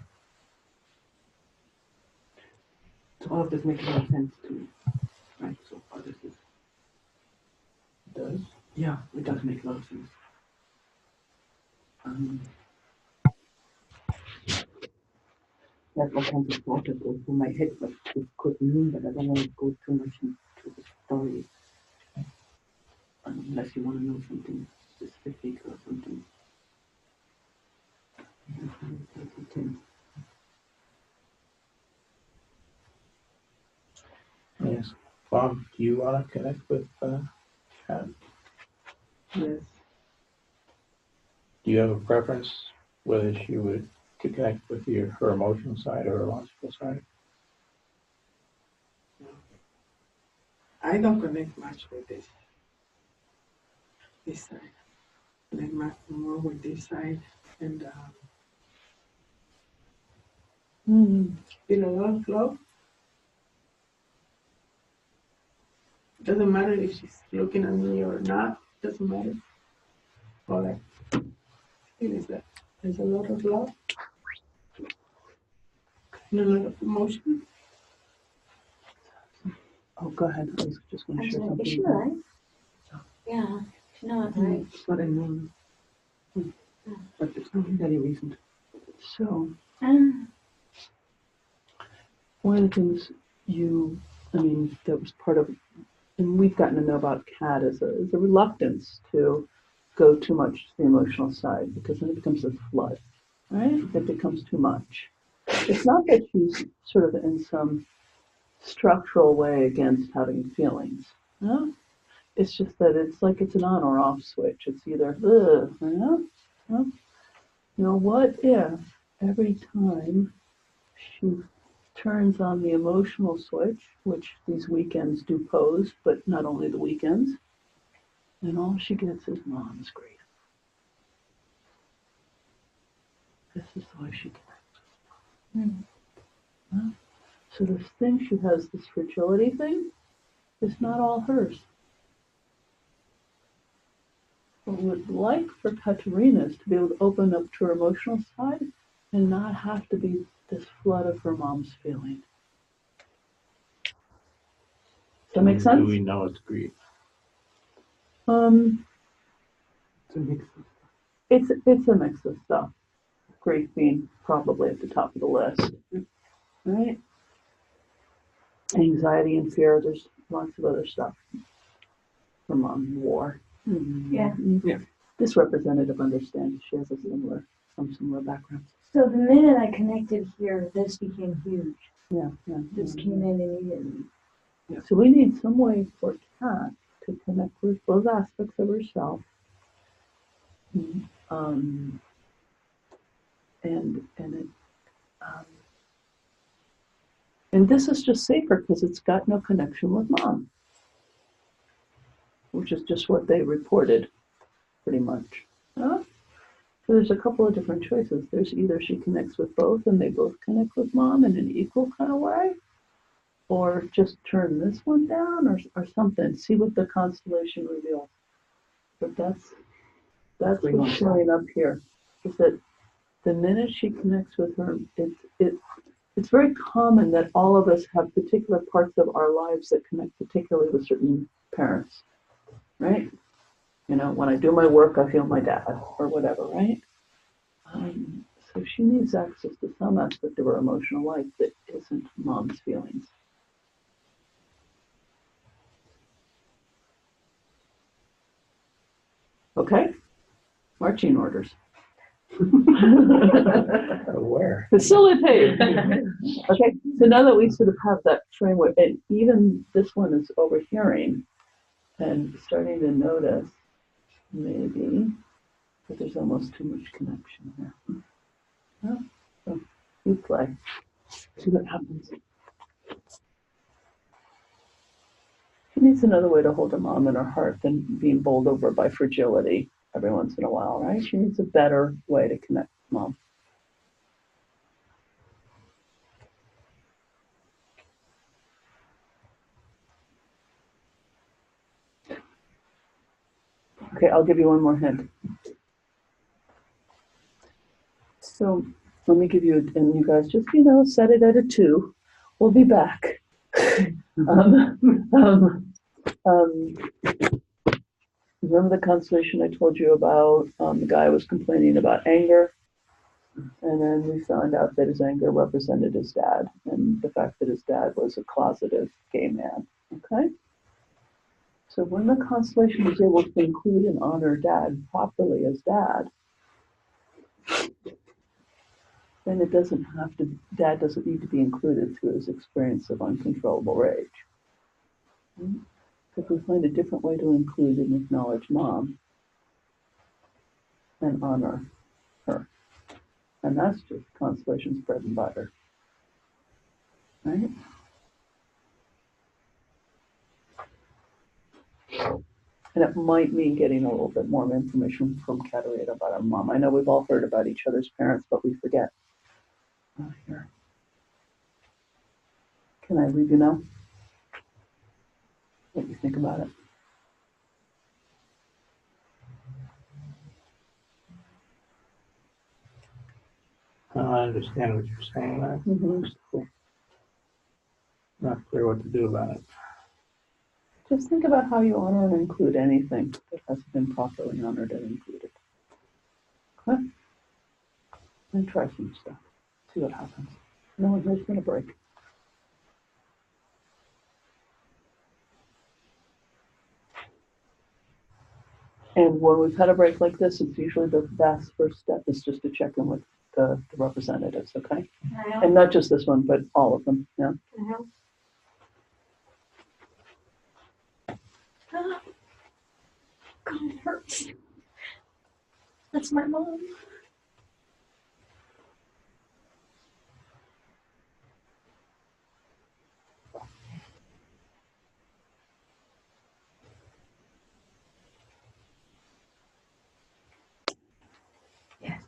A: So all of this makes a lot of sense to me. Right, so far this is,
F: It does.
A: yeah, it does make a lot of sense. There's all kinds of thoughts that go through my head, but it could mean, but I don't want to go too much into the story. Unless you want to know something specific or something.
F: Yes. Bob, do you want to connect with Kat?
A: Yes.
F: Do you have a preference whether she would to connect with her emotional side or her logical side?
D: I don't connect much with this side. Connect more with this side, and feel a lot of love. Doesn't matter if she's looking at me or not. Doesn't matter. All I feel is that there's a lot of love and a lot of emotion.
A: Oh, go ahead. I was just going to share something.
G: Is she right? Yeah. No, it's right.
A: It's not anyone. But it's not very recent. So, one of the things that was part of, and we've gotten to know about Kat is a reluctance to go too much to the emotional side because then it becomes a flood, right? It becomes too much. It's not that she's sort of in some structural way against having feelings. No? It's just that it's like it's an on or off switch. It's either, what if every time she turns on the emotional switch, which these weekends do pose, but not only the weekends, and all she gets is mom's grief. This is the way she connects. So this thing she has, this fragility thing, is not all hers.
B: would like for Katerina's to be able to open up to her emotional side and not have to be this flood of her mom's feeling. Does that make sense?
F: Do we know it's grief?
A: It's a mix of
B: It's a mix of stuff. Grief being probably at the top of the list, right? Anxiety and fear. There's lots of other stuff from war.
G: Yeah.
A: Yeah.
B: This representative understands she has some similar background.
G: So the minute I connected here, this became huge.
B: Yeah.
G: This came in immediately.
B: So we need some way for Kat to connect with both aspects of herself. And this is just safer because it's got no connection with mom, which is just what they reported, pretty much. So there's a couple of different choices. There's either she connects with both and they both connect with mom in an equal kind of way, or just turn this one down or something. See what the constellation reveals. But that's what's showing up here. Is that the minute she connects with her, it's very common that all of us have particular parts of our lives that connect particularly with certain parents, right? You know, when I do my work, I feel my dad or whatever, right? So she needs access to some aspect of her emotional life that isn't mom's feelings. Okay? Marching orders.
F: Where?
B: Facilitate. Okay, so now that we sort of have that framework, and even this one is overhearing and starting to notice maybe that there's almost too much connection here. Well, so you play. See what happens. She needs another way to hold her mom in her heart than being bowled over by fragility every once in a while, right? She needs a better way to connect with mom. Okay, I'll give you one more hint. So let me give you, and you guys just, set it at a 2. We'll be back. Remember the constellation I told you about? The guy was complaining about anger, and then we found out that his anger represented his dad, and the fact that his dad was a closeted gay man. Okay? So when the constellation is able to include and honor dad properly as dad, then dad doesn't need to be included through his experience of uncontrollable rage. If we find a different way to include and acknowledge mom and honor her, and that's just Constellation's bread and butter, right? And it might mean getting a little bit more information from Katerina about our mom. I know we've all heard about each other's parents, but we forget. Here. Can I leave you now? What do you think about it?
F: I understand what you're saying. I'm
B: Mm-hmm.
F: not clear what to do about it.
B: Just think about how you honor and include anything that hasn't been properly honored and included. Okay? And try some stuff. See what happens. No one here's going to break. And when we've had a break like this, it's usually the best first step is just to check in with the representatives, okay?
G: Can I help?
B: And not just this one, but all of them, yeah.
G: Can I help? Ah, God, it hurts. That's my mom. Yes.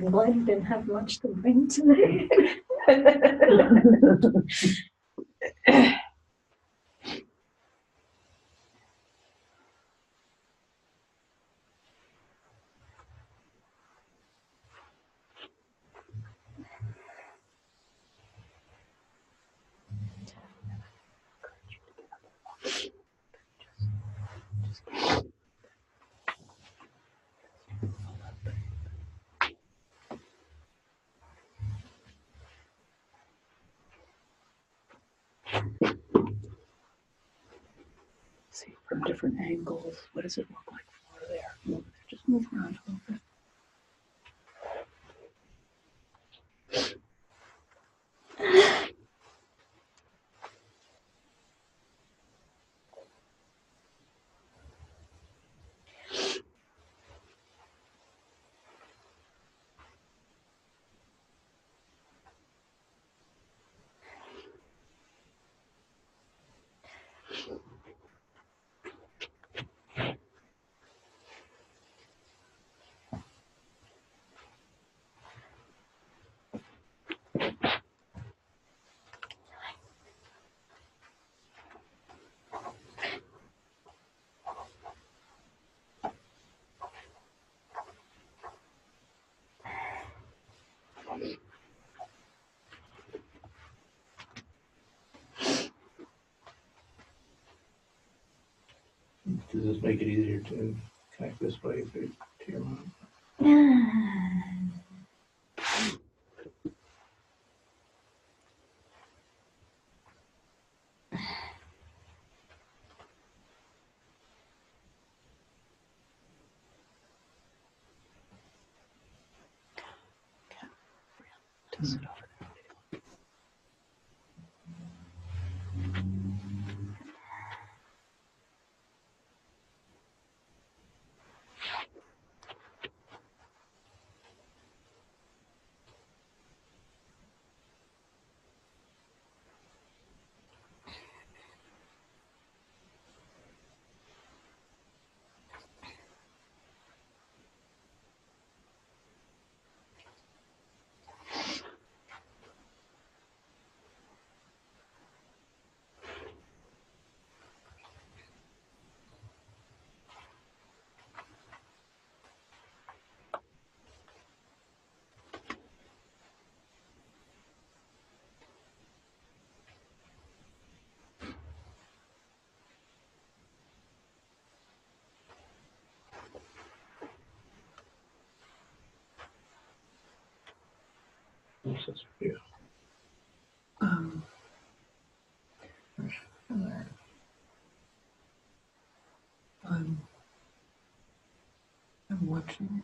G: I'm glad you didn't have much to bring today.
B: See from different angles. What does it look like from over there? Just move around a little bit.
F: Does this make it easier to connect this way to your mom?
B: Does it over there?
F: What's this for you?
B: Um, I'm, I'm watching.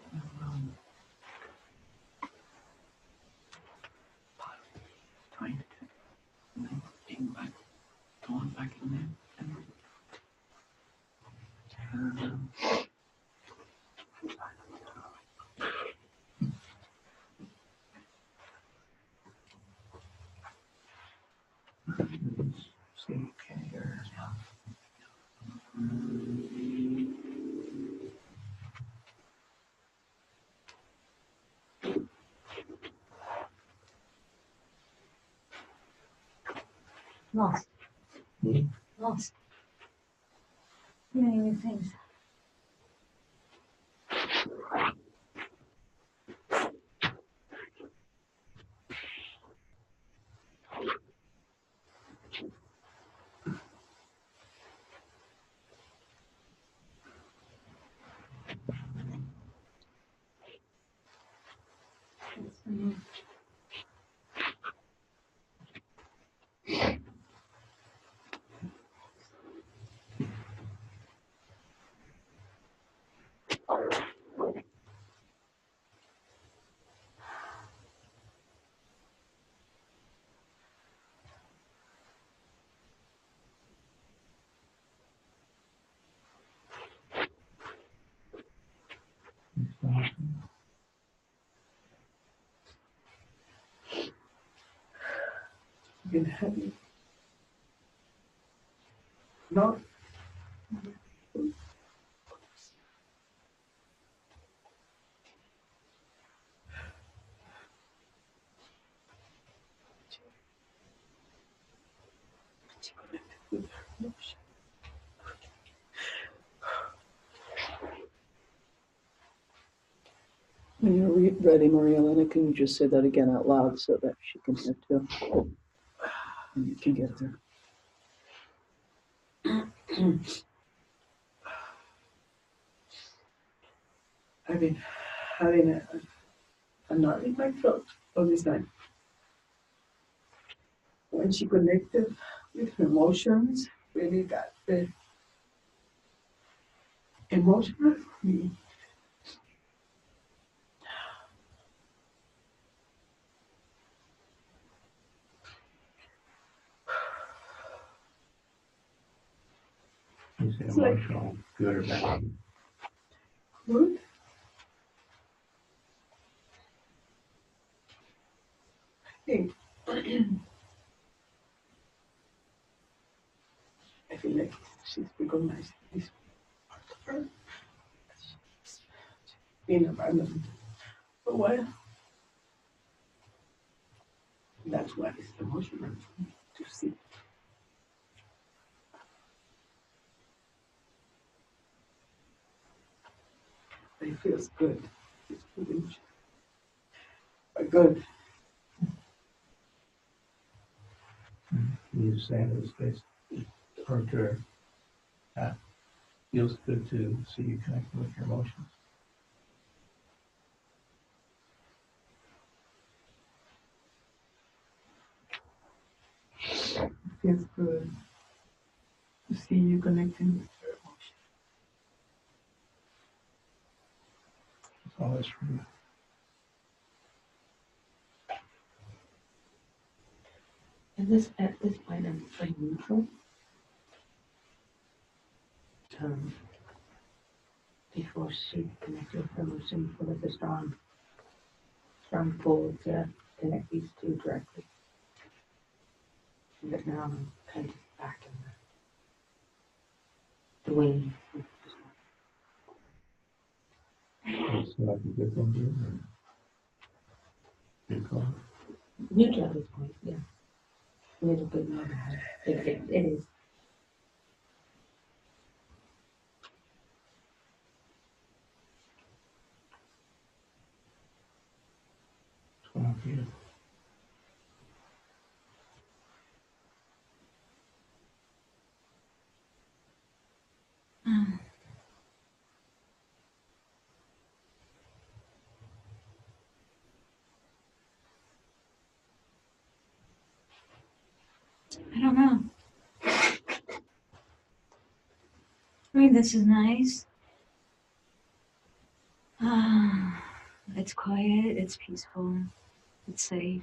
B: Trying to check. And then being back, going back in there. And,
F: See, okay, here.
G: Lost.
F: Hmm?
G: Lost. Doing new things.
F: Get heavy. No.
D: with her emotion.
B: When you're ready, Maria Elena, can you just say that again out loud so that she can hear too? And you can get there.
D: I've been having a knot in my throat all this time. When she connected with her emotions, really got the emotional for me.
F: You say
D: It's like-
F: emotional, good or bad?
D: Good. Hey. I feel like she's recognized this part of her. She's been abandoned for a while. That's why it's emotional for me to see. But it feels good. It's good emotion. But good.
F: You just saying this face or to her. Feels good to see you connecting with your emotions.
D: It feels good to see you connecting with your emotion.
F: It's always for you.
H: At this point, I'm pretty neutral. Before she connected with her emotion, there was a strong pull to connect these two directly. But now I'm kind of back in the wing.
F: It's like a good thing to do. Good call.
H: Neutral at this point, yeah. Neither good nor bad. It is.
F: It's going on for you.
C: I don't know. I mean, this is nice. It's quiet, it's peaceful, it's safe.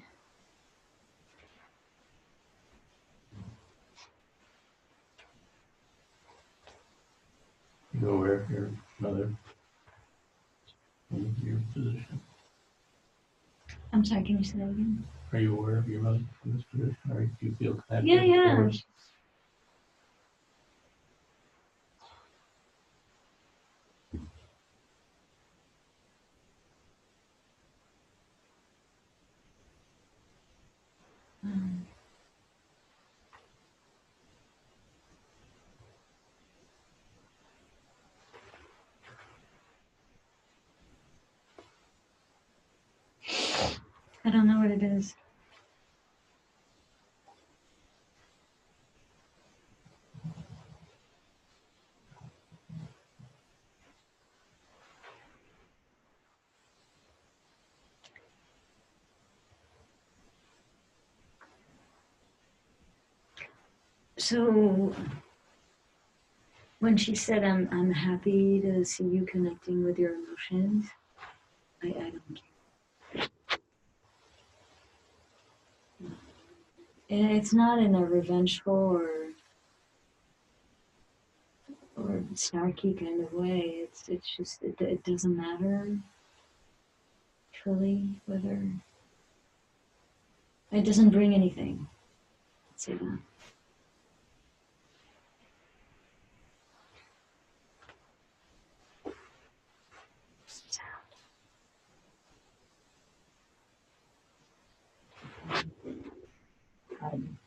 F: You aware of your mother in your position?
C: I'm sorry, can you say that again?
F: Are you aware of your mother in this position, or do you feel connected?
C: Yeah.
F: Or-
C: I don't know what it is. So when she said I'm happy to see you connecting with your emotions, I don't care. And it's not in a revengeful or snarky kind of way. It's just it doesn't matter truly whether it doesn't bring anything. Let's say that.
H: Um,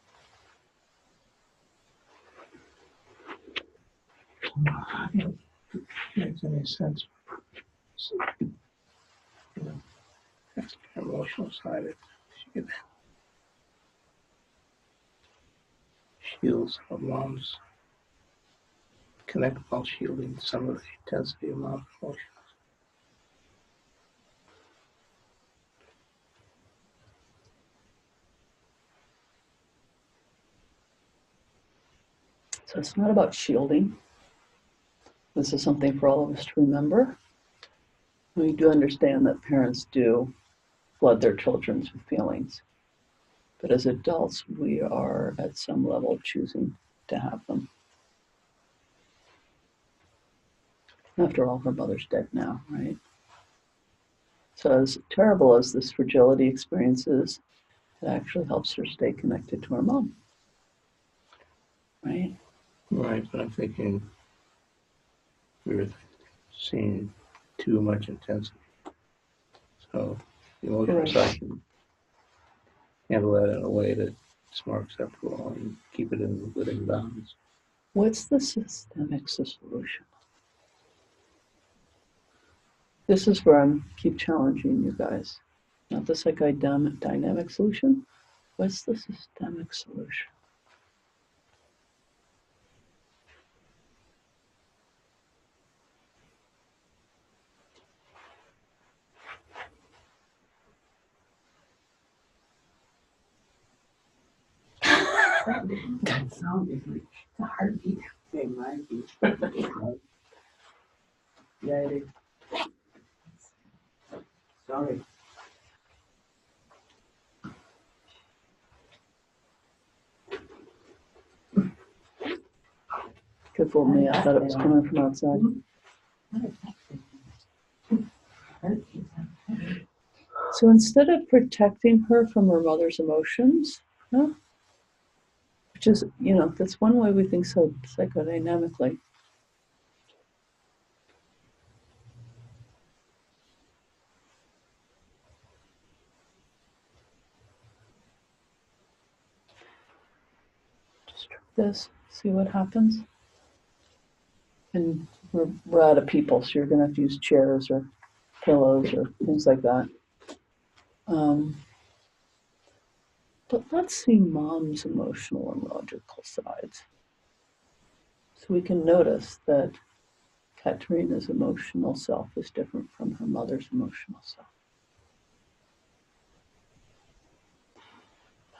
F: makes any sense. You know, that's the emotional side. She could shield some of mom's connect while shielding some of the intensity of mom's emotions.
B: So it's not about shielding. This is something for all of us to remember. We do understand that parents do flood their children with feelings. But as adults, we are at some level choosing to have them. After all, her mother's dead now, right? So as terrible as this fragility experience is, it actually helps her stay connected to her mom, right?
F: Right, but I'm thinking we were seeing too much intensity. So the emotional
B: Right.
F: side can handle that in a way that's more acceptable and keep it within bounds.
B: What's the systemic solution? This is where I keep challenging you guys. Not the psychodynamic solution. What's the systemic solution?
D: That sound is like it's a heartbeat. It might be. Yeah, it is. Sorry.
B: Could fool me. I thought it was coming from outside. So instead of protecting her from her mother's emotions, no, which is, that's one way we think so psychodynamically. Just try this, see what happens. And we're out of people, so you're going to have to use chairs or pillows or things like that. But let's see mom's emotional and logical sides. So we can notice that Katerina's emotional self is different from her mother's emotional self.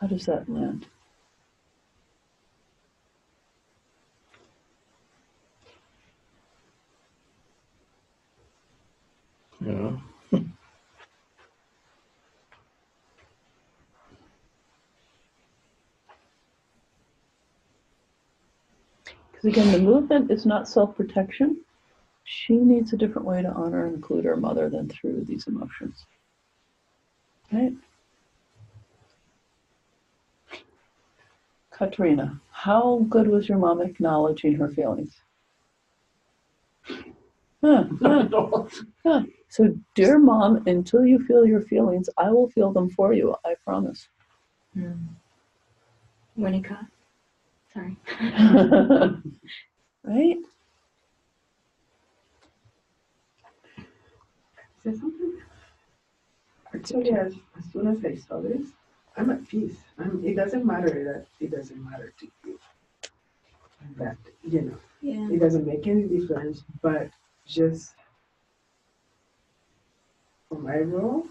B: How does that land?
F: You know?
B: Because again, the movement is not self-protection. She needs a different way to honor and include her mother than through these emotions. Right? Katerina, how good was your mom acknowledging her feelings? So, dear mom, until you feel your feelings, I will feel them for you. I promise.
G: Monica. Sorry.
B: Right?
D: Say something? Actually, as soon as I saw this, I'm at peace. It doesn't matter that it doesn't matter to you. That,
G: Yeah.
D: it doesn't make any difference, but just for my role,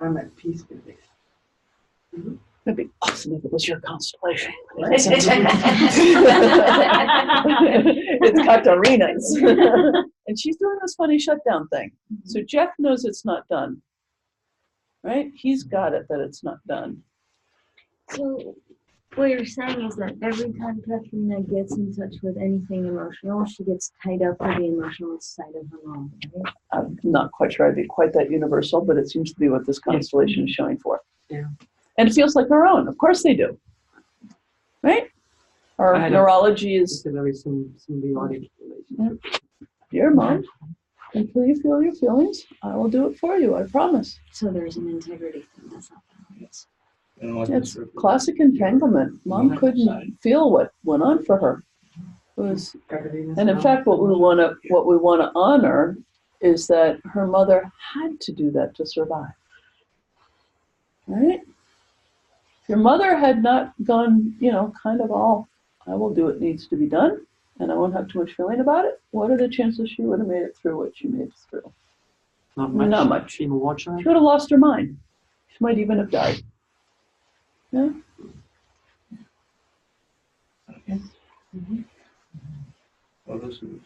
D: I'm at peace with this. Mm-hmm.
B: It'd be awesome if it was your constellation.
D: Right?
B: It's Katerina's. And she's doing this funny shutdown thing. So Jeff knows it's not done. Right? He's got it that it's not done.
G: So what you're saying is that every time Katrina gets in touch with anything emotional, she gets tied up with the emotional side of her mom, right?
B: I'm not quite sure I'd be quite that universal, but it seems to be what this constellation is showing for.
A: Yeah.
B: And it feels like our own. Of course they do. Right? Our neurology is
A: It's a very symbiotic relationship.
B: dear mom, until you feel your feelings, I will do it for you, I promise.
G: So there's an integrity thing that's not balanced.
F: You know, like
B: It's
F: this-
B: classic entanglement. Mom couldn't feel what went on for her. It was,
D: Carolina's
B: and in
D: mom.
B: fact, what we want to honor is that her mother had to do that to survive. Right? If your mother had not gone, kind of all, I will do what needs to be done, and I won't have too much feeling about it, what are the chances she would have made it through what she made it through?
A: Not much.
B: Not much.
A: Even watch her.
B: She would have lost her mind. She might even have died. Yeah.
F: Okay. Well, this is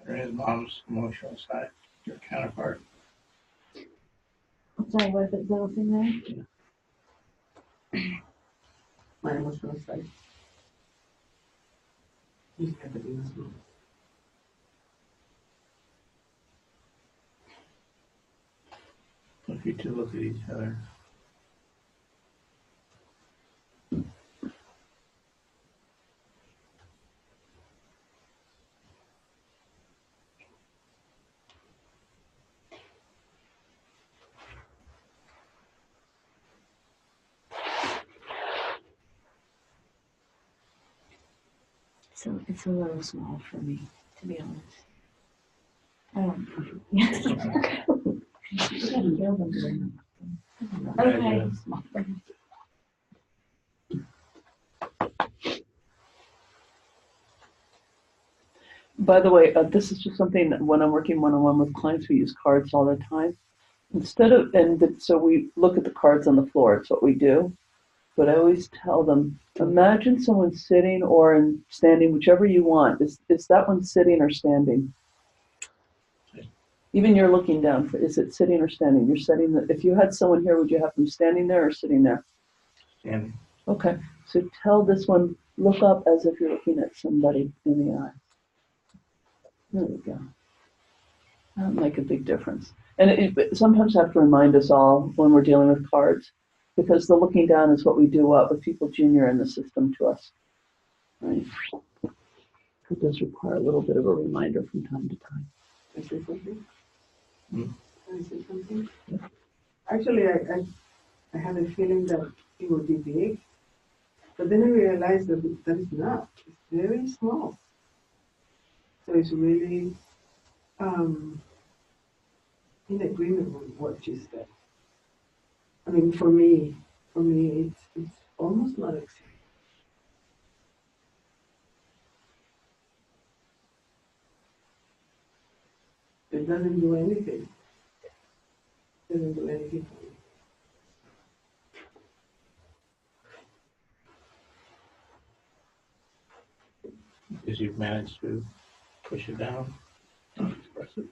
F: Karena's mom's emotional side, your counterpart.
E: I'm sorry, what is the little thing there?
D: My emotional side. He's Carolina's mom.
F: If you two look at each other,
E: So it's a little small for me, to be honest. Okay.
B: By the way, this is just something that when I'm working one-on-one with clients, we use cards all the time. So we look at the cards on the floor. It's what we do. But I always tell them, imagine someone sitting or standing, whichever you want. Is that one sitting or standing? Even you're looking down. Is it sitting or standing? You're setting if you had someone here, would you have them standing there or sitting there?
F: standing.
B: Okay. So tell this one, look up as if you're looking at somebody in the eye. There we go. That'll make a big difference. And it sometimes have to remind us all when we're dealing with cards, because the looking down is what we do up with people junior in the system to us. Right? It does require a little bit of a reminder from time to time.
D: Can I say something?
F: Hmm?
D: Can I say something? Actually, I had a feeling that it would be big, but then I realized that it's not. It's very small. So it's really in agreement with what you said. I mean, for me, it's almost not existing. It doesn't do anything. It doesn't do anything for me.
F: Because you've managed to push it down, not express it.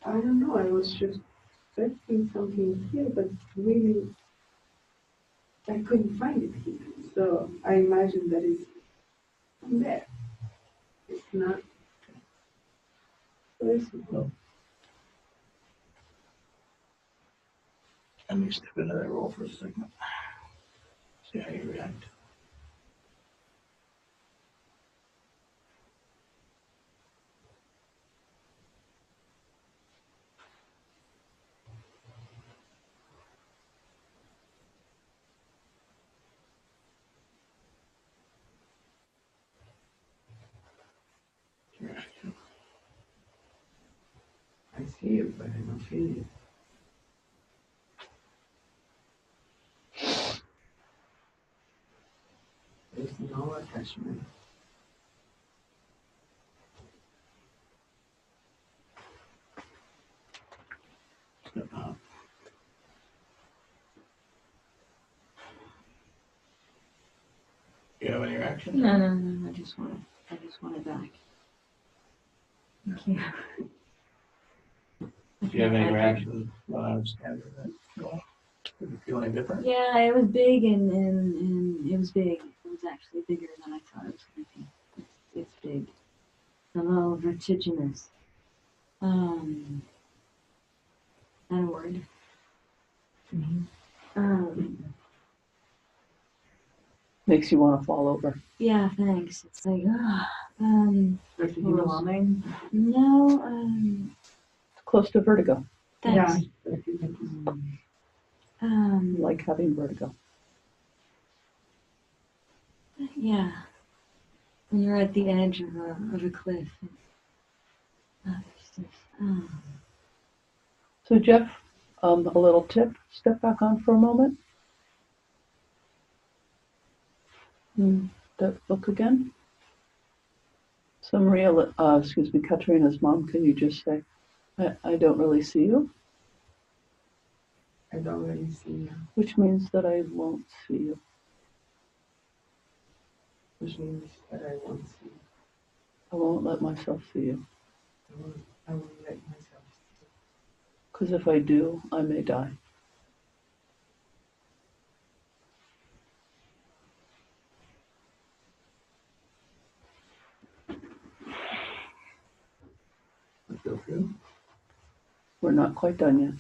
D: I don't know. I was just expecting something here, but really, I couldn't find it here. So I imagine that it's from there. It's not very small.
F: Let me step into that role for a second. See how you react.
D: I see it, but I don't feel it. There's no attachment.
F: Step out. You have any reaction?
E: No. I just want it back. Thank you.
F: Do you have any reaction when I was standing there? No. Did you feel any different?
E: Yeah, it was big and it was big. It was actually bigger than I thought it was going to be. It's big. It's a little vertiginous. That a word?
B: Makes you want to fall over.
E: Yeah, thanks. It's like,
D: Overwhelming.
E: no,
B: Close to vertigo.
E: thanks.
B: Like having vertigo.
E: Yeah.
G: when you're at the edge of a cliff. It's just, oh.
B: So Jeff, a little tip, step back on for a moment. That look again. So Maria, Katrina's mom, can you just say, I don't really see you?
D: I don't really see you,
B: Which means that I won't see you.
D: which means that I won't see you.
B: I won't let myself see you.
D: I won't let myself see you.
B: Because if I do, I may die.
F: I feel for you.
B: We're not quite done yet.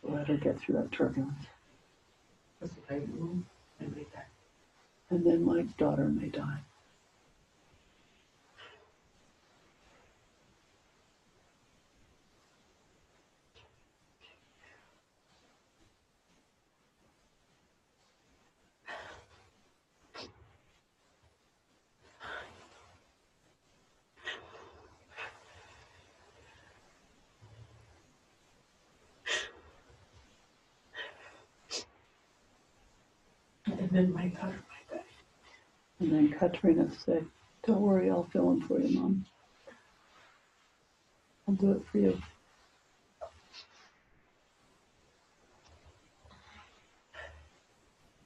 B: Let her get through that turbulence.
D: Because if I move, I may die.
B: And then my daughter may die.
D: And then my daughter might die.
B: And then Katrina say, don't worry, I'll fill in for you, Mom. I'll do it for you.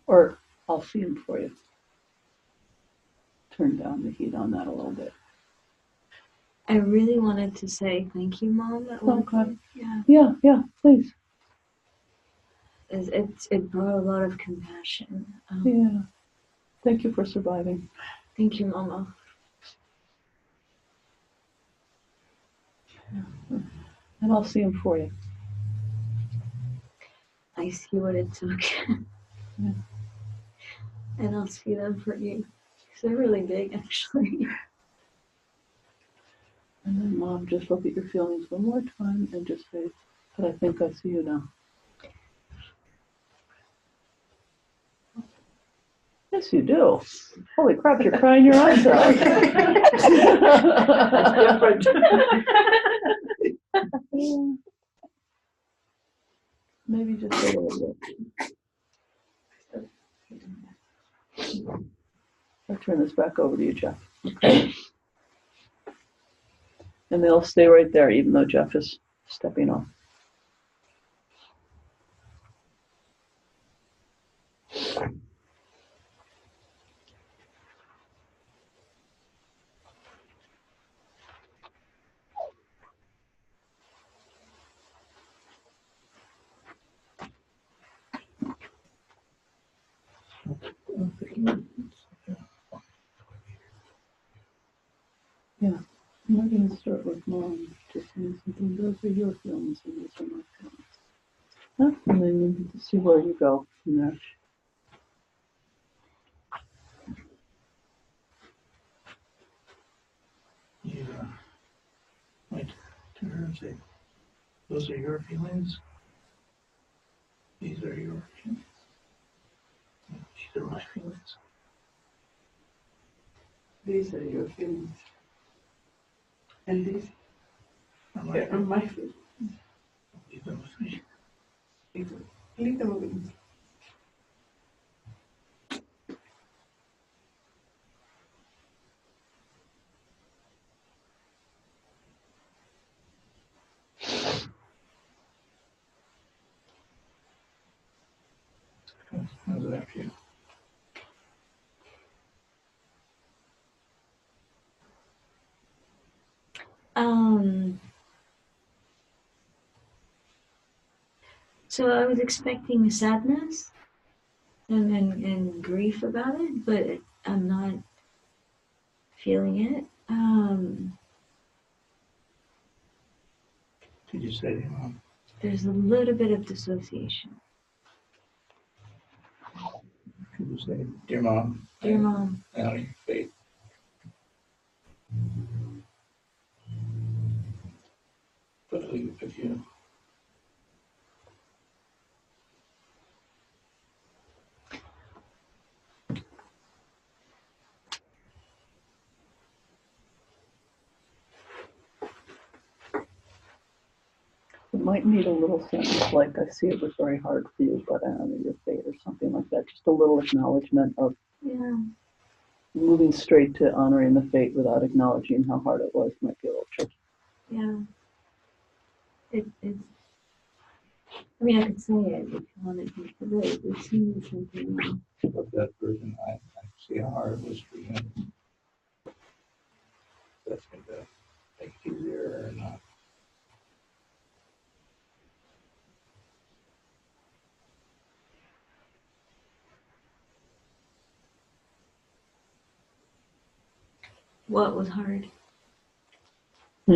B: Or I'll see him for you. Turn down the heat on that a little bit.
G: I really wanted to say thank you, Mom, at one
B: Okay.
G: point. Yeah.
B: Yeah, please.
G: It brought a lot of compassion.
B: Yeah. Thank you for surviving.
G: Thank you, Mama.
B: And I'll see him for you.
G: I see what it took.
B: Yeah.
G: And I'll see them for you. 'Cause they're really big, actually.
B: And then Mom, just look at your feelings one more time and just say, but I think I see you now. Yes, you do. Holy crap, you're crying your eyes out.
A: That's different.
B: Maybe just a little bit. I'll turn this back over to you, Jeff. Okay. And they'll stay right there, even though Jeff is stepping off. Yeah, I'm not going to start with Mom, just saying something. Those are your feelings, and these are my feelings. Huh? And then you get to see where you go from there.
F: You might turn around and say, those are your feelings. These are your feelings. These are my feelings.
D: These are your feelings. And these
F: Are
D: are my feelings.
F: Leave them with me.
D: Leave them with me.
F: How's that feel?
G: So I was expecting sadness and grief about it, but I'm not feeling it.
F: Did you say to your mom?
G: There's a little bit of dissociation.
F: Did you say, dear mom?
G: Dear Mom,
F: I honor your faith. But I leave it with you.
B: might need a little sentence like, I see it was very hard for you, but I honor your fate, or something like that. Just a little acknowledgement of
G: Yeah.
B: moving straight to honoring the fate without acknowledging how hard it was might be a little tricky.
G: Yeah. It's. I mean, I could say it if you wanted to, but it seems something.
F: Of that person, I see how hard it was for him. That's going to make it easier or not.
G: What was hard?
B: I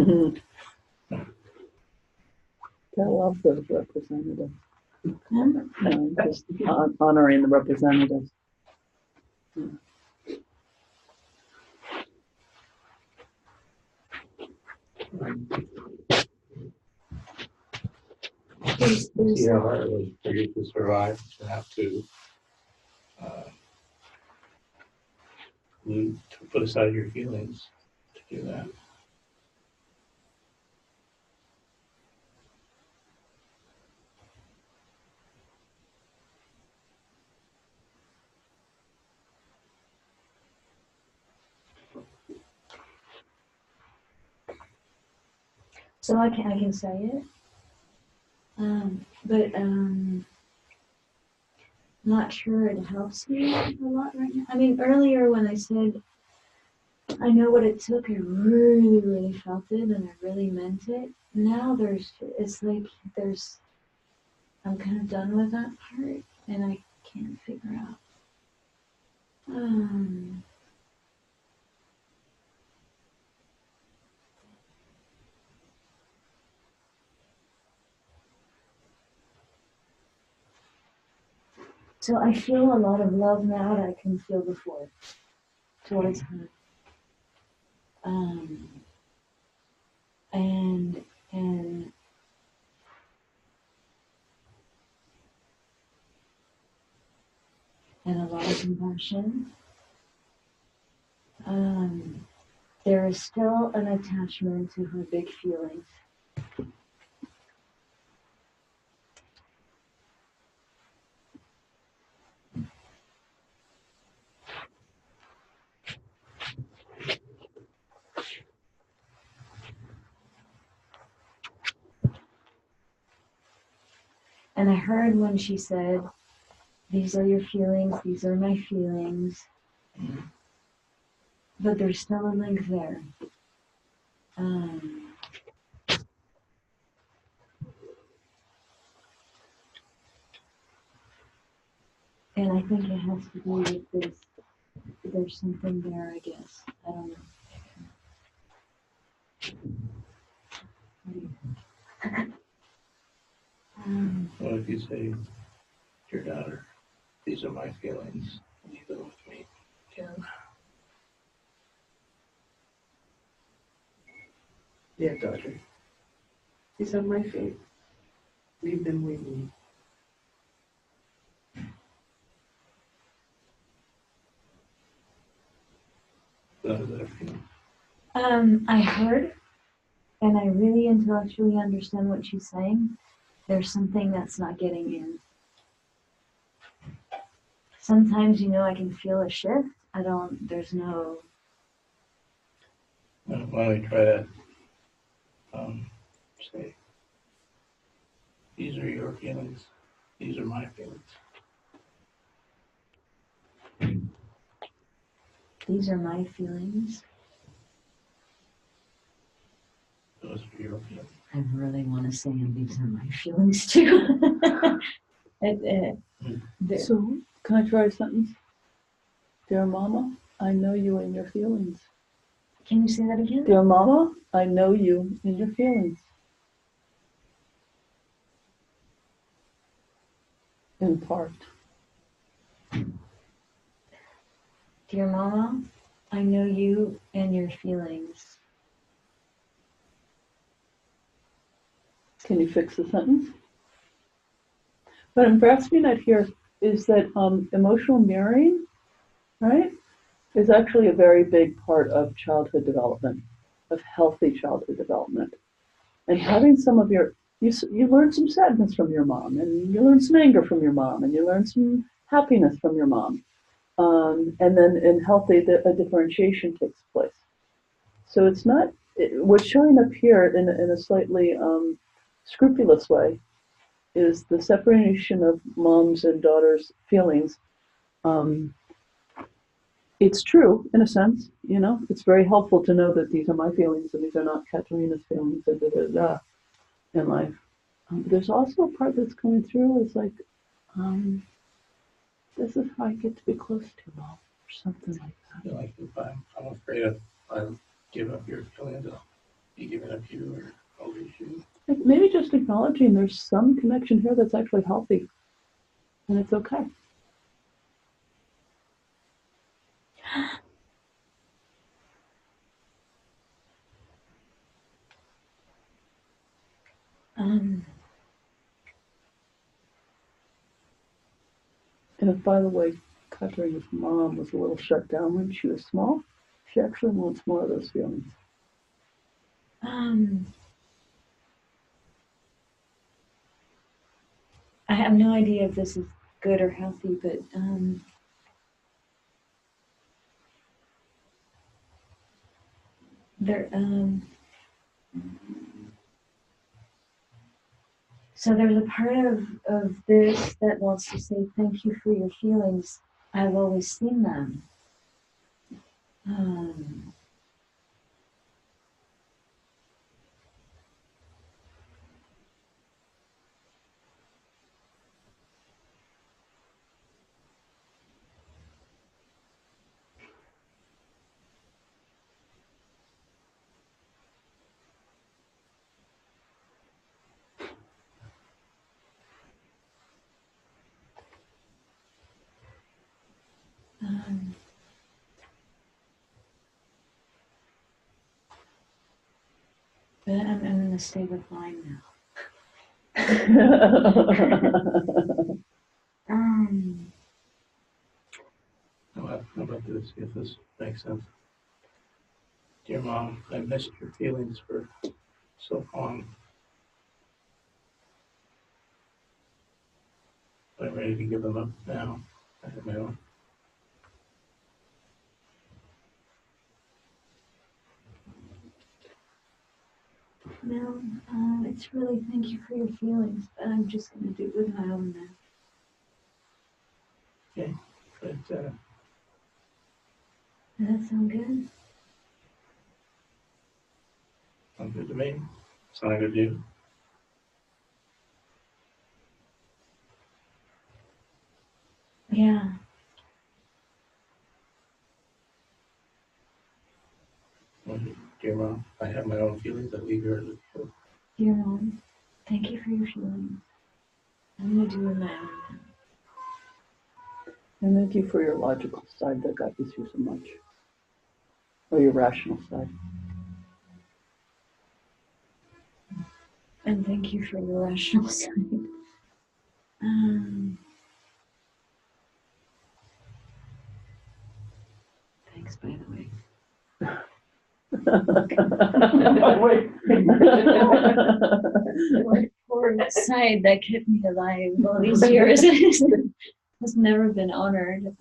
B: love those representatives. Just honoring the representatives.
F: See how hard it was for you to survive, to have to put aside your feelings to do that.
G: So I can say it. But not sure it helps me a lot right now. I mean, earlier when I said I know what it took, I really, really felt it and I really meant it. Now it's like I'm kind of done with that part and I can't figure out. So I feel a lot of love now that I couldn't feel before towards her. And a lot of compassion. There is still an attachment to her big feelings. And I heard when she said, these are your feelings, these are my feelings. But there's still a link there. And I think it has to do with this. There's something there, I guess. I don't know. What do you think?
F: What if you say to your daughter, these are my feelings, leave them with me?
D: Yeah, daughter. These are my faith. Leave them with me.
F: How does that feel?
G: I heard, and I really intellectually understand what she's saying. There's something that's not getting in. Sometimes, I can feel a shift. There's no.
F: Why don't we try that? Say, these are your feelings. These are my feelings.
G: These are my feelings.
F: Those are your feelings.
E: I really want to say, and these are my feelings too.
B: So, can I try a sentence? Dear Mama, I know you and your feelings.
G: Can you say that again?
B: Dear Mama, I know you and your feelings. In part.
G: Dear Mama, I know you and your feelings.
B: Can you fix the sentence? What impressed me that here is that emotional mirroring, right, is actually a very big part of childhood development, of healthy childhood development. And having some of your you learn some sadness from your mom, and you learn some anger from your mom, and you learn some happiness from your mom. And then in healthy, a differentiation takes place. So it's not, what's showing up here in a slightly scrupulous way is the separation of mom's and daughter's feelings. It's true in a sense, you know, it's very helpful to know that these are my feelings and these are not Katerina's feelings and in life. But there's also a part that's coming through is like, this is how I get to be close to mom, or something like that.
F: I feel like if I'm afraid if I give up your feelings, I'll be giving up you or I'll lose you.
B: Maybe just acknowledging there's some connection here that's actually healthy, and it's okay. And if, by the way, Katerina's mom was a little shut down when she was small, she actually wants more of those feelings.
G: I have no idea if this is good or healthy, but there so there's a part of this that wants to say thank you for your feelings. I've always seen them. But I'm in a state of mind now.
F: How about this, if this makes sense? Dear Mom, I missed your feelings for so long. I'm ready to give them up now. I have my own.
G: No, it's really thank you for your feelings, but I'm just gonna do it with my own now.
F: Okay, but
G: Does that sound good?
F: sounds good to me. Sound good to you?
G: Yeah.
F: Dear Mom, I have my own feelings. I leave yours with you.
G: Dear Mom, thank you for your feelings. I'm gonna do it with my own now.
B: And thank you for your logical side that got you through so much, or your rational side.
G: And thank you for your rational side. Thanks, by the way. Poor side that kept me alive all these years has never been honored.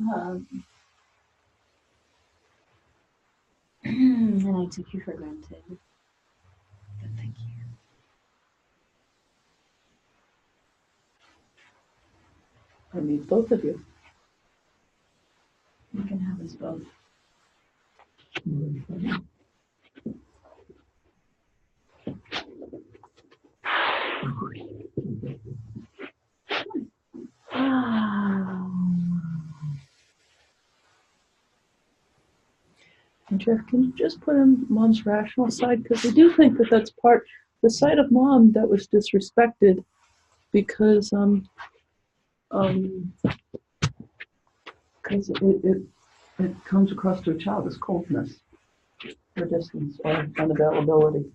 G: And I took you for granted. But thank you.
B: I need both of you.
G: You can have us both.
B: And Jeff, can you just put in mom's rational side? Because I do think that that's part, the side of mom that was disrespected because it comes across to a child as coldness or distance or unavailability.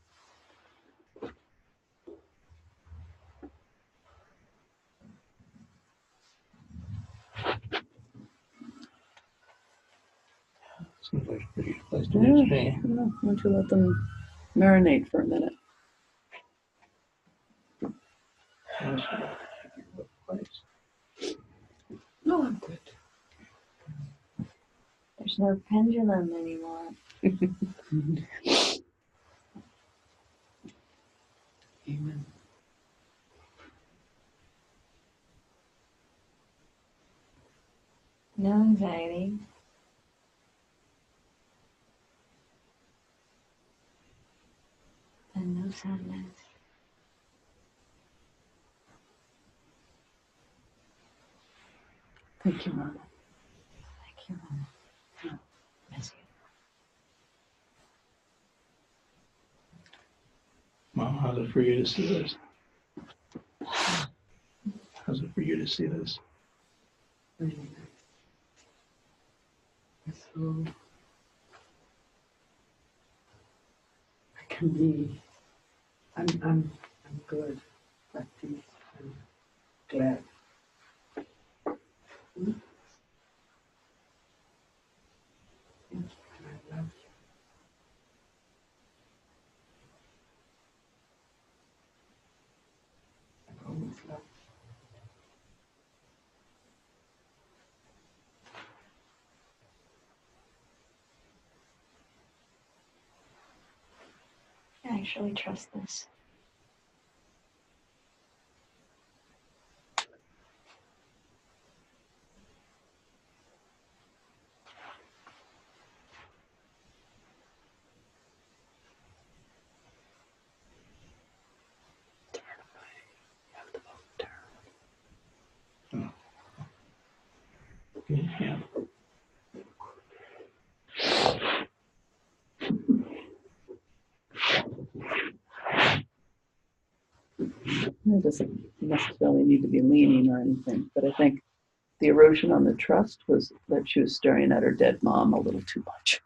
F: Seems like a pretty good place to do to me.
B: Why don't you let them marinate for a minute? No, I'm good.
G: There's no pendulum anymore.
B: Amen.
G: No anxiety. And no sadness.
B: Thank you, Mama.
G: Thank you, Mama.
B: Miss you.
F: Mom, how's it for you to see this? How's it for you to see this?
H: Really nice. It's so I can be. I'm good. At peace. I'm glad. Thank you. I love you. I always love you.
G: I actually trust this.
F: Yeah.
B: It doesn't necessarily need to be leaning or anything, but I think the erosion on the trust was that she was staring at her dead mom a little too much.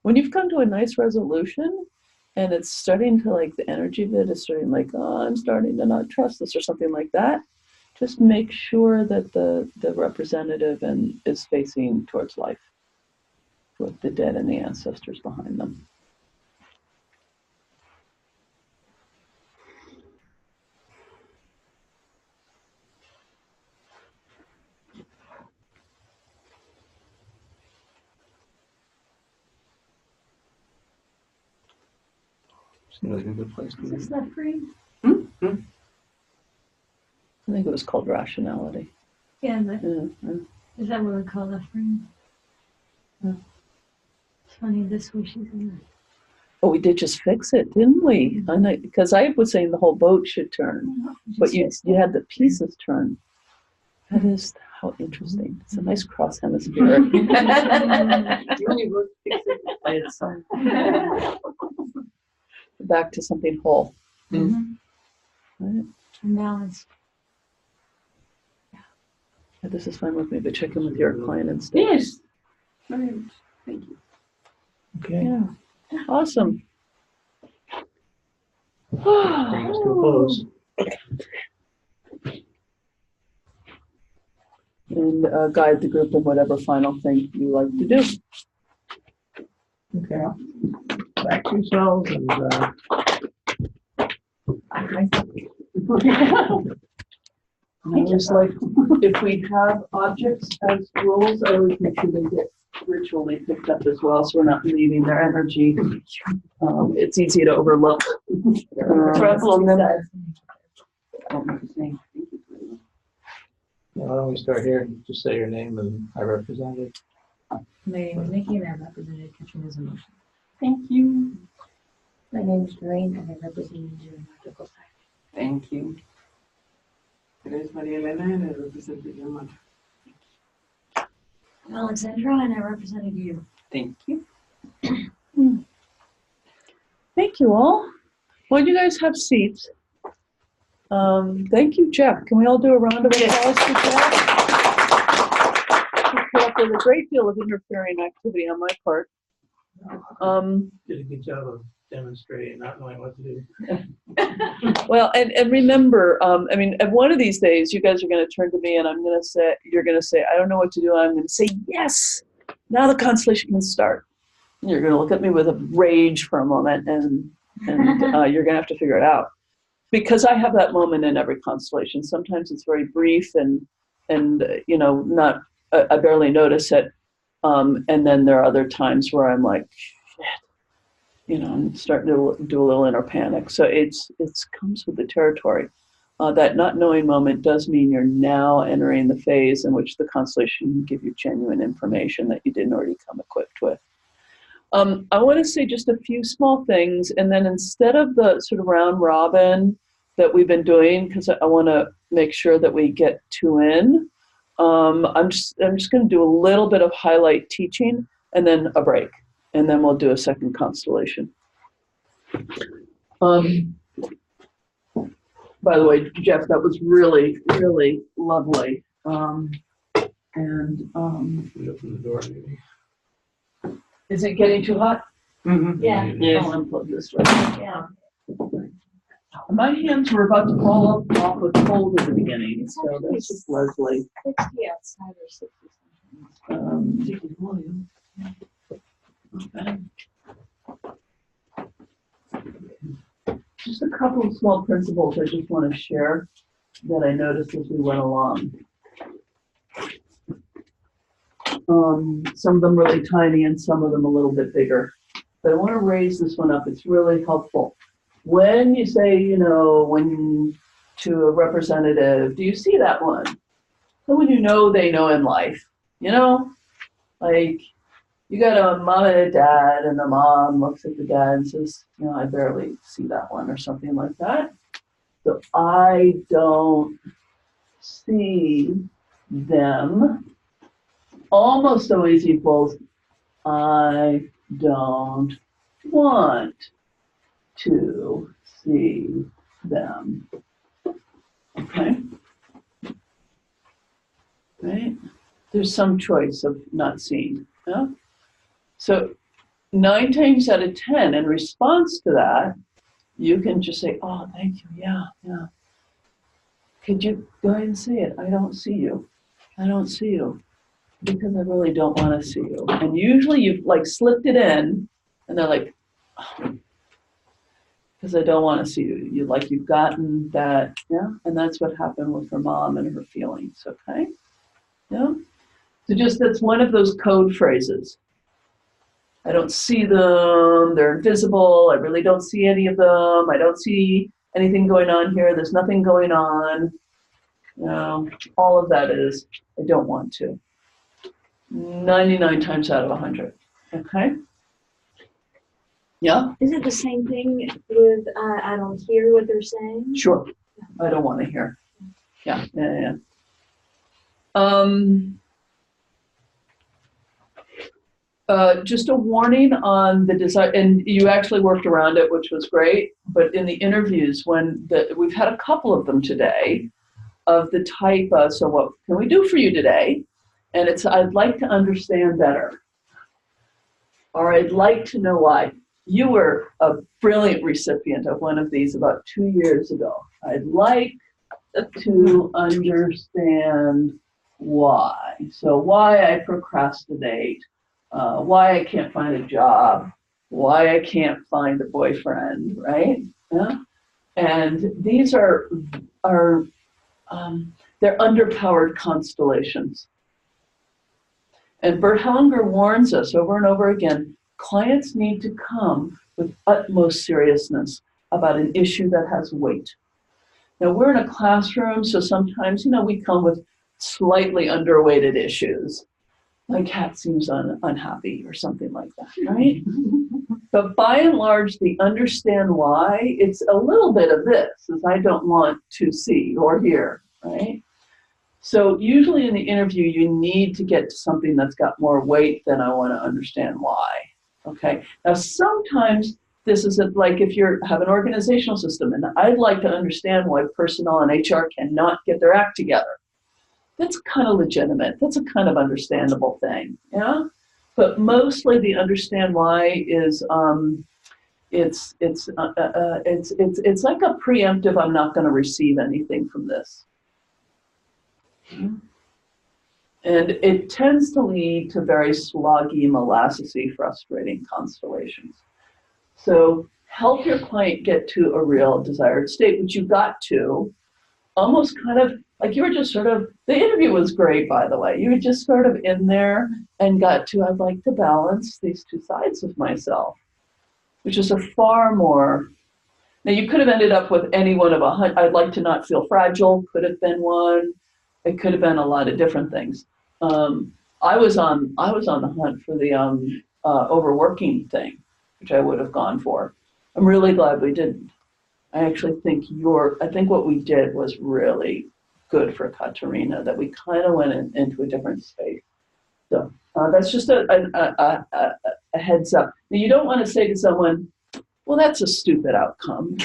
B: When you've come to a nice resolution and it's starting to like the energy of it is starting like, oh, I'm starting to not trust this or something like that, just make sure that the representative is facing towards life with the dead and the ancestors behind them.
F: Seems like a good place to
C: Is this
F: be.
C: left brain?
B: I think it was called rationality.
C: Yeah, but
B: Yeah, yeah.
C: is that what we call left brain?
B: Yeah.
C: It's funny, this wishes in
B: Oh, we did just fix it, didn't we? Because I was saying the whole boat should turn, but you had the pieces turn. That is how interesting. It's a nice cross hemisphere.
H: By itself.
B: Back to something whole.
C: Mhm.
B: Right?
C: And balanced.
B: Yeah, this is fine with me, but check in with your client instead.
H: Yes. Very much. Thank you.
F: Okay.
B: Yeah. Awesome.
F: Bring us to a close.
B: And guide the group in whatever final thing you like to do.
F: Okay. Back to yourselves and
B: I just like, if we have objects as rules, I always make sure they get ritually picked up as well, so we're not leaving their energy. It's easy to overlook.
H: Problem.
F: why don't we start here and just say your name and I represent it.
E: My name is Nikki and I represented Katrina's emotion.
H: Thank you.
E: My name is Doreen and I represented your magical side.
H: Thank you. It is Maria Elena and I represented your mother.
C: I'm Alexandra and I represented you.
H: Thank you.
B: Thank you all. Well, you guys have seats. Thank you, Jeff. Can we all do a round of applause for Jeff? He put up with a great deal of interfering activity on my part.
F: Did a good job of demonstrating, not knowing what to do.
B: Well, and remember, I mean, at one of these days, you guys are going to turn to me and you're going to say, I don't know what to do. I'm going to say, yes, now the constellation can start. You're going to look at me with a rage for a moment and you're going to have to figure it out. because I have that moment in every constellation. Sometimes it's very brief and you know, not, I barely notice it. And then there are other times where I'm like, shit, you know, I'm starting to do a little inner panic. So it's comes with the territory. That not knowing moment does mean you're now entering the phase in which the constellation can give you genuine information that you didn't already come equipped with. I want to say just a few small things, and then instead of the sort of round robin that we've been doing, because I want to make sure that we get two in, I'm just going to do a little bit of highlight teaching and then a break, and then we'll do a second constellation. By the way, Jeff, that was really, really lovely.
F: Put it up in the door, maybe.
B: Is it getting too hot?
A: Mm-hmm.
C: Yeah.
A: Yes.
B: I'll unplug this right.
C: Yeah.
B: My hands were about to fall off with cold at the beginning, so that's just Leslie.
C: 60 outside or 60 something.
B: Okay. Just a couple of small principles I just want to share that I noticed as we went along. Some of them really tiny and some of them a little bit bigger. But I want to raise this one up. It's really helpful. When you say, you know, when to a representative, do you see that one? Someone you know they know in life, you know? Like, you got a mom and a dad, and the mom looks at the dad and says, you know, I barely see that one, or something like that. So I don't see them almost always equals I don't want to see them. Okay? Right? There's some choice of not seeing. Yeah? So 9 times out of 10, in response to that, you can just say, oh, thank you. Yeah, yeah. Could you go ahead and say it? I don't see you. I don't see you. Because I really don't want to see you. And usually you've like slipped it in, and they're like, oh, because I don't want to see you. You've gotten that, yeah? And that's what happened with her mom and her feelings, okay? Yeah? So just that's one of those code phrases. I don't see them, they're invisible, I really don't see any of them, I don't see anything going on here, there's nothing going on. You know, all of that is, I don't want to. 99 times out of 100, okay? Yeah?
C: Is it the same thing with I don't hear what they're saying?
B: Sure. I don't want to hear. Yeah. Just a warning on the design, and you actually worked around it, which was great, but in the interviews, we've had a couple of them today, of the type, so what can we do for you today? And it's, I'd like to understand better. Or I'd like to know why. You were a brilliant recipient of one of these about 2 years ago. I'd like to understand why. So why I procrastinate, why I can't find a job, why I can't find a boyfriend, right? Yeah? And these are they're underpowered constellations. And Bert Hellinger warns us over and over again, clients need to come with utmost seriousness about an issue that has weight. Now, we're in a classroom, so sometimes, you know, we come with slightly underweighted issues. My cat seems unhappy or something like that, right? But by and large, the understand why, it's a little bit of this, as I don't want to see or hear, right? So usually in the interview, you need to get to something that's got more weight than I want to understand why, okay? Now, sometimes this is like if you have an organizational system, and I'd like to understand why personnel and HR cannot get their act together. That's kind of legitimate. That's a kind of understandable thing, yeah? But mostly the understand why is, it's like a preemptive, I'm not going to receive anything from this. And it tends to lead to very sloggy, molassesy, frustrating constellations. So help your client get to a real desired state, which you got to almost kind of like you were just sort of, the interview was great, by the way. You were just sort of in there and got to, I'd like to balance these two sides of myself, which is a far more, now you could have ended up with any one of I'd like to not feel fragile, could have been one. It could have been a lot of different things. I was on the hunt for the overworking thing, which I would have gone for. I'm really glad we didn't. I actually think what we did was really good for Katerina, that we kind of went into a different space. So that's just a heads up. Now, you don't want to say to someone, well, that's a stupid outcome.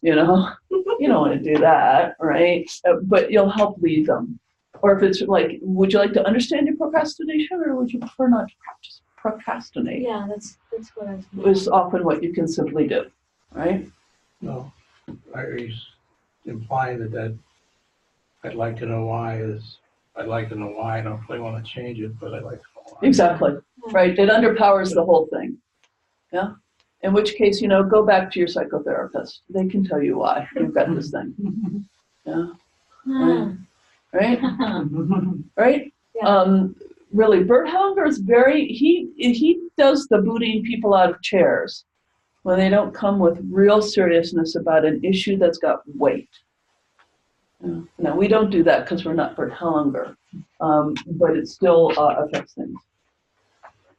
B: You know, you don't want to do that, right? But you'll help lead them. Or if it's like, would you like to understand your procrastination, or would you prefer not to practice procrastinate?
G: Yeah, that's what I was.
B: Is often what you can simply do, right?
F: No, are you implying that I'd like to know why I'd like to know why, I don't really want to change it, but I'd like to know why.
B: Exactly, right? It underpowers the whole thing, yeah? In which case, go back to your psychotherapist. They can tell you why you've got this thing, yeah? Right? Right?
G: Yeah.
B: Really, Bert Hellinger is he does the booting people out of chairs when they don't come with real seriousness about an issue that's got weight. Now, we don't do that because we're not Bert Hellinger, but it still affects things.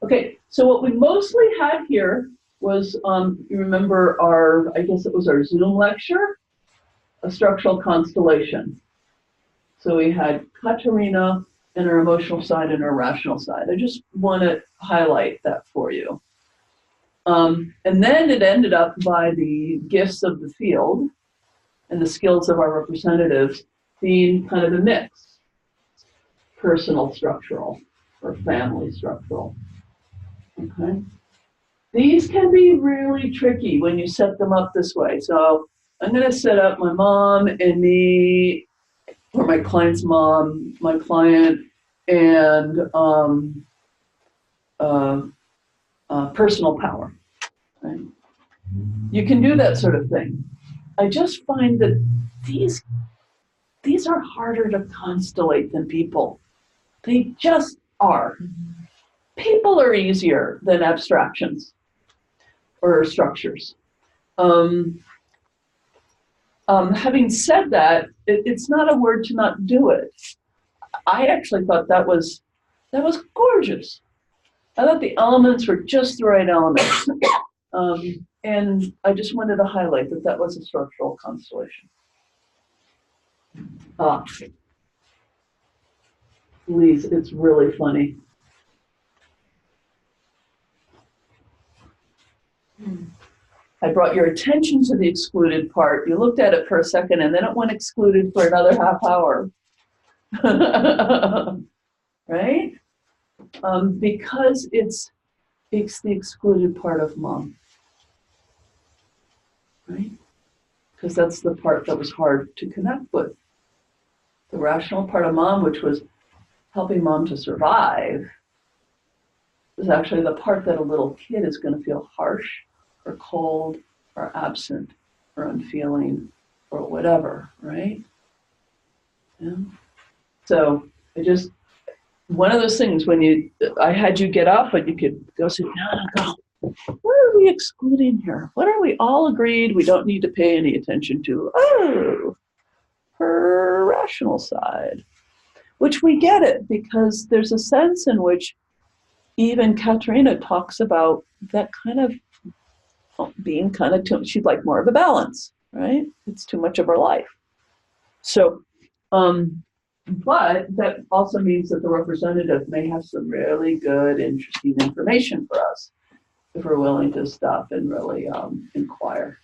B: Okay, so what we mostly had here was, you remember I guess it was our Zoom lecture, a structural constellation. So we had Katerina and her emotional side and her rational side. I just want to highlight that for you. And then it ended up by the gifts of the field and the skills of our representatives being kind of a mix, personal structural or family structural. Okay. These can be really tricky when you set them up this way. So I'm going to set up my mom and me, or my client's mom, my client, and personal power. Right? You can do that sort of thing. I just find that these are harder to constellate than people. They just are. People are easier than abstractions or structures. Having said that, it's not a word to not do it. I actually thought that was gorgeous. I thought the elements were just the right elements. And I just wanted to highlight that was a structural constellation. Please, it's really funny. I brought your attention to the excluded part. You looked at it for a second, and then it went excluded for another half hour. Right? Because it's the excluded part of mom. Right? Because that's the part that was hard to connect with. The rational part of mom, which was helping mom to survive, is actually the part that a little kid is going to feel harsh or cold or absent or unfeeling or whatever, right? Yeah. So one of those things I had you get up, but you could go sit down and go, what are we excluding here? What are we all agreed we don't need to pay any attention to? Oh, her rational side, which we get it because there's a sense in which even Katerina talks about that kind of being kind of she'd like more of a balance, right? It's too much of her life. So, but that also means that the representative may have some really good, interesting information for us if we're willing to stop and really inquire.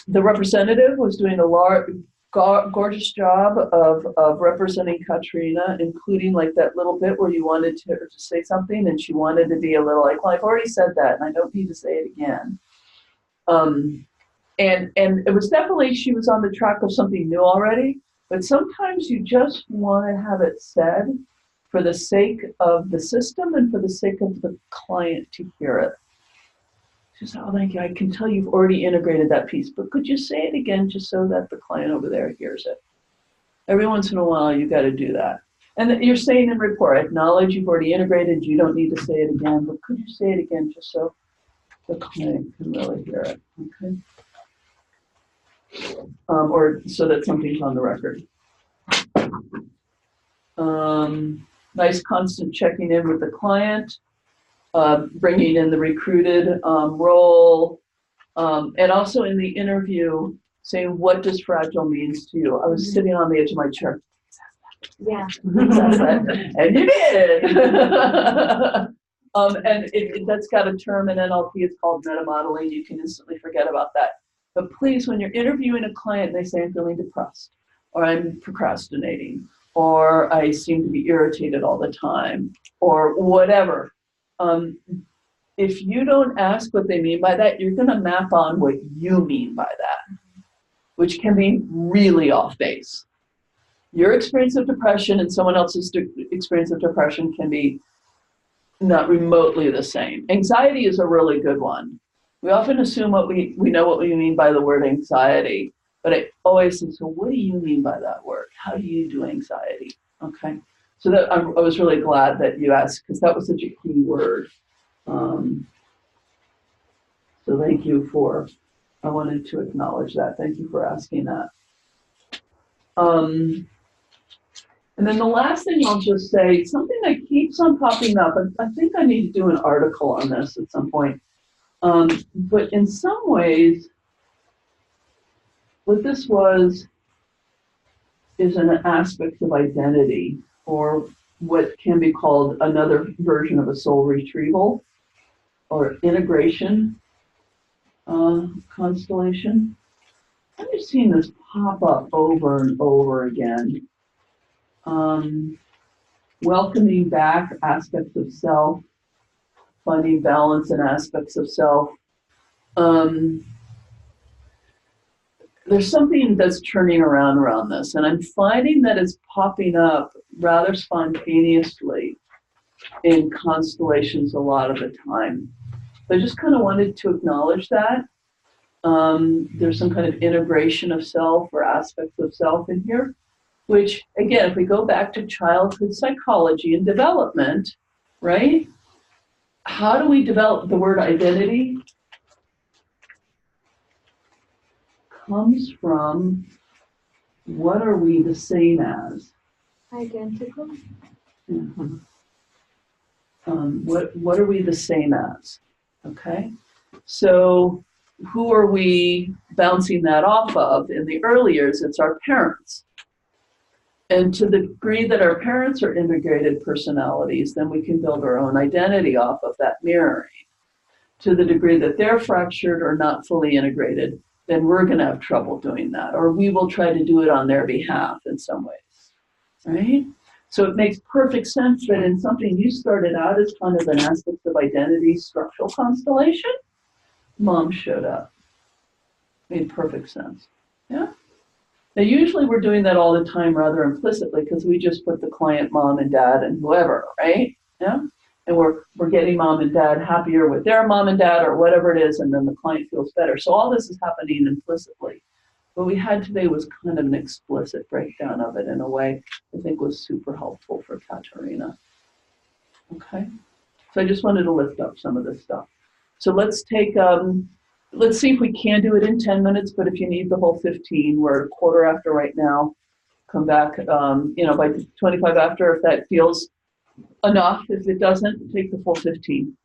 B: The representative was doing a gorgeous job of representing Katerina, including like that little bit where you wanted to say something and she wanted to be a little like, well, I've already said that and I don't need to say it again. And it was definitely, she was on the track of something new already, but sometimes you just want to have it said for the sake of the system and for the sake of the client to hear it. She said, oh, thank you. I can tell you've already integrated that piece, but could you say it again just so that the client over there hears it? Every once in a while, you got to do that. And you're saying in report, acknowledge you've already integrated, you don't need to say it again, but could you say it again just so the client can really hear it, okay? Or so that something's on the record. Nice constant checking in with the client, bringing in the recruited role, and also in the interview, saying, what does fragile means to you? I was sitting on the edge of my chair.
G: Yeah.
B: And you did. And that's got a term in NLP, it's called meta-modeling. You can instantly forget about that. But please, when you're interviewing a client, they say, I'm feeling depressed, or I'm procrastinating, or I seem to be irritated all the time, or whatever. If you don't ask what they mean by that, you're going to map on what you mean by that, which can be really off base. Your experience of depression and someone else's experience of depression can be not remotely the same. Anxiety is a really good one. We often assume we know what we mean by the word anxiety, but I always say, so what do you mean by that word? How do you do anxiety? Okay. So that I was really glad that you asked, because that was such a key word. So thank you I wanted to acknowledge that. Thank you for asking that. And then the last thing I'll just say, something that keeps on popping up, and I think I need to do an article on this at some point. But in some ways, what this is an aspect of identity, or what can be called another version of a soul retrieval, or integration constellation. I've just seen this pop up over and over again. Welcoming back aspects of self, finding balance in aspects of self. There's something that's turning around this, and I'm finding that it's popping up rather spontaneously in constellations a lot of the time. So I just kind of wanted to acknowledge that. There's some kind of integration of self or aspects of self in here, which, again, if we go back to childhood psychology and development, right? How do we develop the word identity? Comes from, what are we the same as?
G: Identical.
B: Mm-hmm. What are we the same as? Okay, so who are we bouncing that off of? In the early years, it's our parents. And to the degree that our parents are integrated personalities, then we can build our own identity off of that mirroring. To the degree that they're fractured or not fully integrated, then we're going to have trouble doing that, or we will try to do it on their behalf in some ways, right? So it makes perfect sense that in something you started out as kind of an aspect of identity structural constellation, mom showed up. Made perfect sense. Yeah. Now, usually we're doing that all the time rather implicitly because we just put the client mom and dad and whoever, right? Yeah. And we're getting mom and dad happier with their mom and dad or whatever it is, and then the client feels better. So all this is happening implicitly. What we had today was kind of an explicit breakdown of it in a way I think was super helpful for Katerina. Okay. So I just wanted to lift up some of this stuff. So let's take, let's see if we can do it in 10 minutes, but if you need the whole 15, we're a quarter after right now. Come back, by 25 after if that feels enough. If it doesn't, take the full 15.